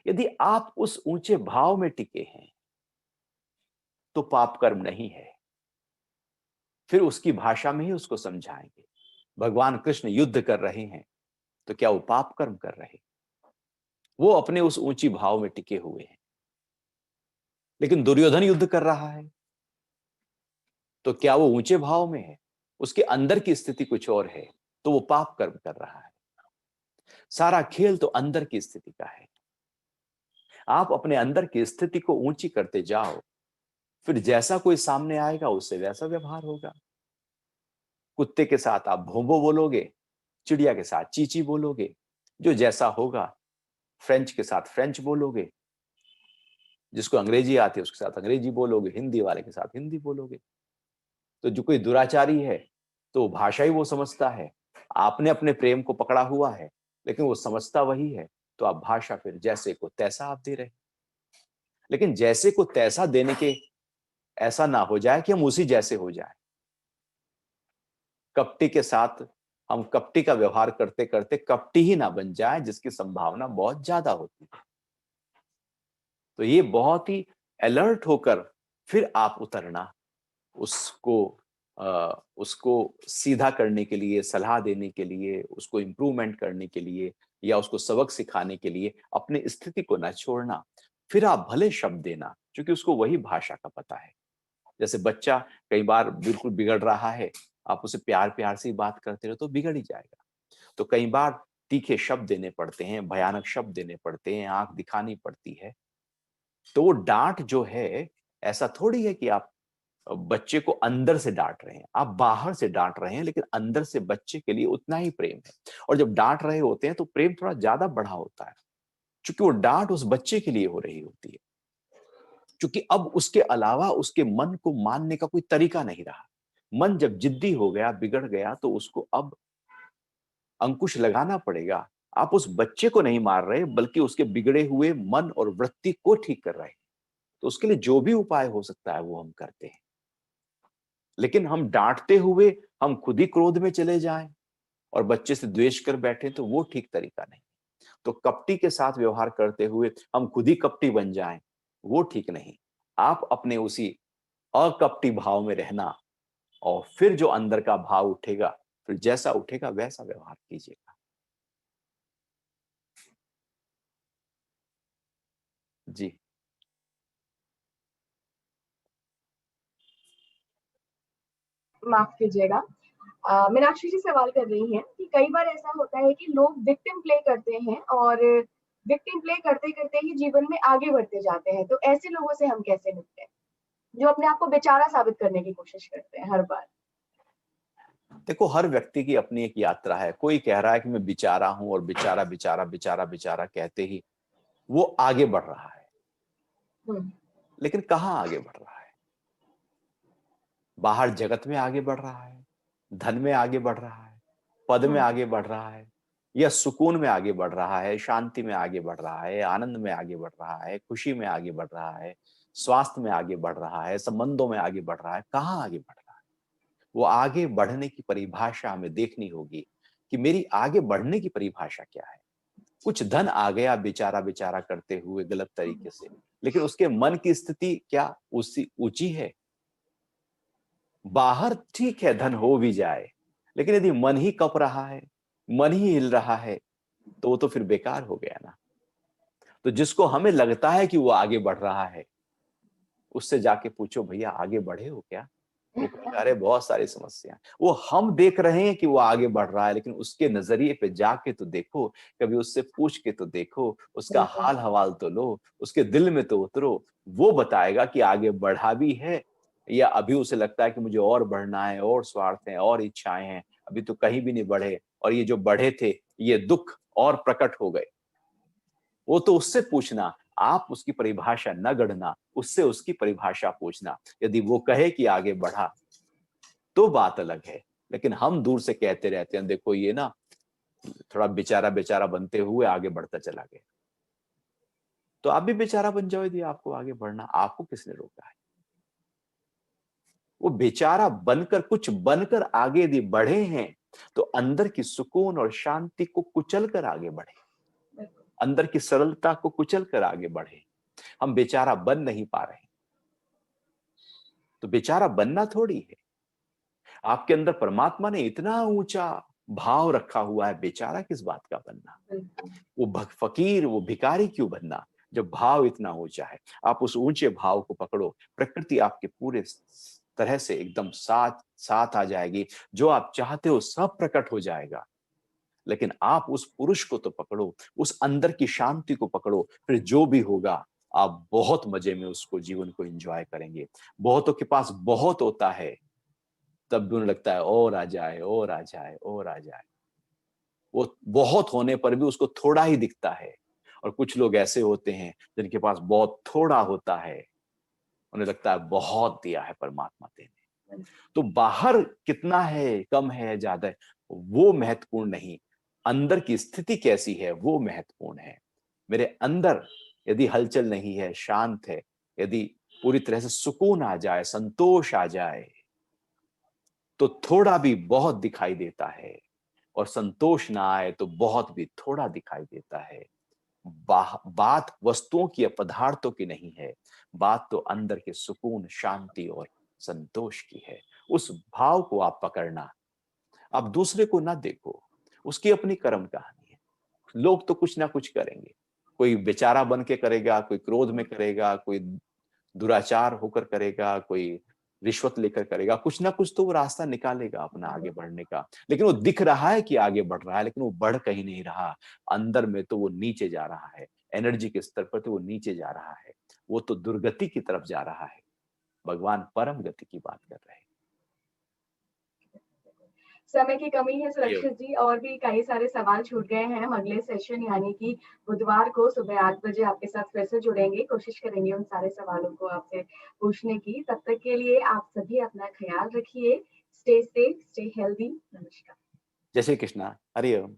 यदि आप उस ऊंचे भाव में टिके हैं, तो पाप कर्म नहीं है। फिर उसकी भाषा में ही उसको समझाएंगे। भगवान कृष्ण युद्ध कर रहे हैं, तो क्या वो पाप कर्म कर रहे? वो अपने उस ऊंची भाव में टिके हुए हैं। लेकिन दुर्योधन युद्ध कर रहा है, तो क्या वो ऊंचे भाव में है? उसके अंदर की स्थिति कुछ और है, तो वो पाप कर्म कर रहा है। सारा खेल तो अंदर की स्थिति का है। आप अपने अंदर की स्थिति को ऊंची करते जाओ, फिर जैसा कोई सामने आएगा उससे वैसा व्यवहार होगा। कुत्ते के साथ आप भोंबो बोलोगे, चिड़िया के साथ चींची बोलोगे, जो जैसा होगा। फ्रेंच के साथ फ्रेंच बोलोगे, जिसको अंग्रेजी आती है उसके साथ अंग्रेजी बोलोगे, हिंदी वाले के साथ हिंदी बोलोगे। तो जो कोई दुराचारी है, तो भाषा ही वो समझता है। आपने अपने प्रेम को पकड़ा हुआ है, लेकिन वो समझता वही है, तो आप भाषा फिर जैसे को तैसा आप दे रहे। लेकिन जैसे को तैसा देने के ऐसा ना हो जाए कि हम उसी जैसे हो जाए। कपटी के साथ हम कपटी का व्यवहार करते करते कपटी ही ना बन जाए, जिसकी संभावना बहुत ज्यादा होती है। तो ये बहुत ही अलर्ट होकर फिर आप उतरना, उसको उसको सीधा करने के लिए, सलाह देने के लिए, उसको इम्प्रूवमेंट करने के लिए या उसको सबक सिखाने के लिए अपनी स्थिति को ना छोड़ना। फिर आप भले शब्द देना, क्योंकि उसको वही भाषा का पता है। जैसे बच्चा कई बार बिल्कुल बिगड़ रहा है, आप उसे प्यार-प्यार से ही बात करते रहो तो बिगड़ ही जाएगा। तो कई बार तीखे शब्द देने पड़ते हैं, भयानक शब्द देने पड़ते हैं, आँख दिखानी पड़ती है। तो वो डाँट जो है, ऐसा थोड़ी है कि आप बच्चे को अंदर से डांट रहे हैं, आप बाहर से डांट रहे हैं, लेकिन अंदर से बच्चे के लिए उतना ही प्रेम है। और जब डांट रहे होते हैं तो प्रेम थोड़ा ज्यादा बढ़ा होता है, क्योंकि वो डांट उस बच्चे के लिए हो रही होती है, क्योंकि अब उसके अलावा उसके मन को मानने का कोई तरीका नहीं रहा। मन जब जिद्दी हो गया, बिगड़ गया, तो उसको अब अंकुश लगाना पड़ेगा। आप उस बच्चे को नहीं मार रहे, बल्कि उसके बिगड़े हुए मन और वृत्ति को ठीक कर रहे हैं। तो उसके लिए जो भी उपाय हो सकता है वो हम करते हैं। लेकिन हम डांटते हुए हम खुद ही क्रोध में चले जाएं और बच्चे से द्वेष कर बैठे, तो वो ठीक तरीका नहीं। तो कपटी के साथ व्यवहार करते हुए हम खुद ही कपटी बन जाएं, वो ठीक नहीं। आप अपने उसी अकपटी भाव में रहना, और फिर जो अंदर का भाव उठेगा, फिर जैसा उठेगा वैसा व्यवहार कीजिएगा। जी।
माफ कीजिएगा। मीनाक्षी जी सवाल कर रही हैं कि कई बार ऐसा होता है कि लोग विक्टिम प्ले करते हैं और विक्टिम प्ले करते करते ही जीवन में आगे बढ़ते जाते हैं, तो ऐसे लोगों से हम कैसे निपटें जो अपने आप को बेचारा साबित करने की कोशिश करते हैं हर बार।
देखो, हर व्यक्ति की अपनी एक यात्रा है। कोई कह रहा है कि मैं बेचारा हूं, और बेचारा बेचारा बेचारा बेचारा कहते ही वो आगे बढ़ रहा है।
हम्म।
लेकिन कहाँ आगे बढ़ रहा है? बाहर जगत में आगे बढ़ रहा है, धन में आगे बढ़ रहा है, पद में
हम्म।
आगे बढ़ रहा है, या सुकून में आगे बढ़ रहा है, शांति में आगे बढ़ रहा है, आनंद में आगे बढ़ रहा है, खुशी में आगे बढ़ रहा है, स्वास्थ्य में आगे बढ़ रहा है, संबंधों में आगे बढ़ रहा है? कहाँ आगे बढ़ रहा है? वो आगे बढ़ने की परिभाषा हमें देखनी होगी कि मेरी आगे बढ़ने की परिभाषा क्या है। कुछ धन आ गया बेचारा बेचारा करते हुए गलत तरीके से, लेकिन उसके मन की स्थिति क्या उसी ऊंची है? बाहर ठीक है, धन हो भी जाए, लेकिन यदि मन ही कप रहा है, मन ही हिल रहा है, तो वो तो फिर बेकार हो गया ना। तो जिसको हमें लगता है कि वो आगे बढ़ रहा है, उससे जाके पूछो, भैया आगे बढ़े हो क्या? वो कहेगा, अरे बहुत सारी समस्या। वो हम देख रहे हैं कि वो आगे बढ़ रहा है, लेकिन उसके नजरिए पे जाके तो देखो, कभी उससे पूछ के तो देखो, उसका
बिल्कुल।
हाल हवाल तो लो, उसके दिल में तो उतरो। वो बताएगा कि आगे बढ़ा भी है, या अभी उसे लगता है कि मुझे और बढ़ना है, और स्वार्थ है, और इच्छाएं हैं, अभी तो कहीं भी नहीं बढ़े, और ये जो बढ़े थे ये दुख और प्रकट हो गए। वो तो उससे पूछना, आप उसकी परिभाषा न गढ़ना, उससे उसकी परिभाषा पूछना। यदि वो कहे कि आगे बढ़ा, तो बात अलग है। लेकिन हम दूर से कहते रहते हैं, देखो ये ना थोड़ा बेचारा बेचारा बनते हुए आगे बढ़ता चला गया। तो आप भी बेचारा बन जाओ, यदि आपको आगे बढ़ना, आपको किसने रोका है? वो बेचारा बनकर, कुछ बनकर आगे यदि बढ़े हैं, तो अंदर की सुकून और शांति को कुचल कर आगे बढ़े,
बिल्कुल।
अंदर की सरलता को कुचल कर आगे बढ़े। हम बेचारा बन नहीं पा रहे, तो बेचारा बनना थोड़ी है। आपके अंदर परमात्मा ने इतना ऊंचा भाव रखा हुआ है, बेचारा किस बात का बनना?
बिल्कुल।
वो फकीर, वो भिखारी क्यों बनना, जब भाव इतना ऊंचा है? आप उस ऊंचे भाव को पकड़ो, प्रकृति आपके पूरे तरह से एकदम साथ साथ आ जाएगी। जो आप चाहते हो सब प्रकट हो जाएगा। लेकिन आप उस पुरुष को तो पकड़ो, उस अंदर की शांति को पकड़ो, फिर जो भी होगा आप बहुत मजे में उसको जीवन को एंजॉय करेंगे। बहुतों के पास बहुत होता है, तब भी उन्हें लगता है और आ जाए, और आ जाए, और आ जाए। वो बहुत होने पर भी उसको थोड़ा ही दिखता है। और कुछ लोग ऐसे होते हैं जिनके पास बहुत थोड़ा होता है, उन्हें लगता है बहुत दिया है परमात्मा ने। तो बाहर कितना है, कम है, ज्यादा है, वो महत्वपूर्ण नहीं, अंदर की स्थिति कैसी है वो महत्वपूर्ण है। मेरे अंदर यदि हलचल नहीं है, शांत है, यदि पूरी तरह से सुकून आ जाए, संतोष आ जाए, तो थोड़ा भी बहुत दिखाई देता है, और संतोष ना आए तो बहुत भी थोड़ा दिखाई देता है। बात वस्तुओं की या पदार्थों की नहीं है, बात तो अंदर के सुकून, शांति और संतोष की है। उस भाव को आप पकड़ना, आप दूसरे को ना देखो, उसकी अपनी कर्म कहानी है। लोग तो कुछ ना कुछ करेंगे, कोई बेचारा बन के करेगा, कोई क्रोध में करेगा, कोई दुराचार होकर करेगा, कोई रिश्वत लेकर करेगा, कुछ ना कुछ तो वो रास्ता निकालेगा अपना आगे बढ़ने का। लेकिन वो दिख रहा है कि आगे बढ़ रहा है, लेकिन वो बढ़ कहीं नहीं रहा। अंदर में तो वो नीचे जा रहा है, एनर्जी के स्तर पर तो वो नीचे जा रहा है। वो तो दुर्गति की तरफ जा रहा है। भगवान परम गति की बात कर रहे हैं।
समय की कमी है
ये
सुरक्षित जी, और भी कई सारे सवाल छूट गए हैं। हम अगले सेशन यानी कि बुधवार को सुबह 8 बजे आपके साथ फिर से जुड़ेंगे। कोशिश करेंगे उन सारे सवालों को आपसे पूछने की। तब तक के लिए आप सभी अपना ख्याल रखिए। Stay safe, stay healthy. नमस्कार।
जय श्री कृष्णा, हरि ओम।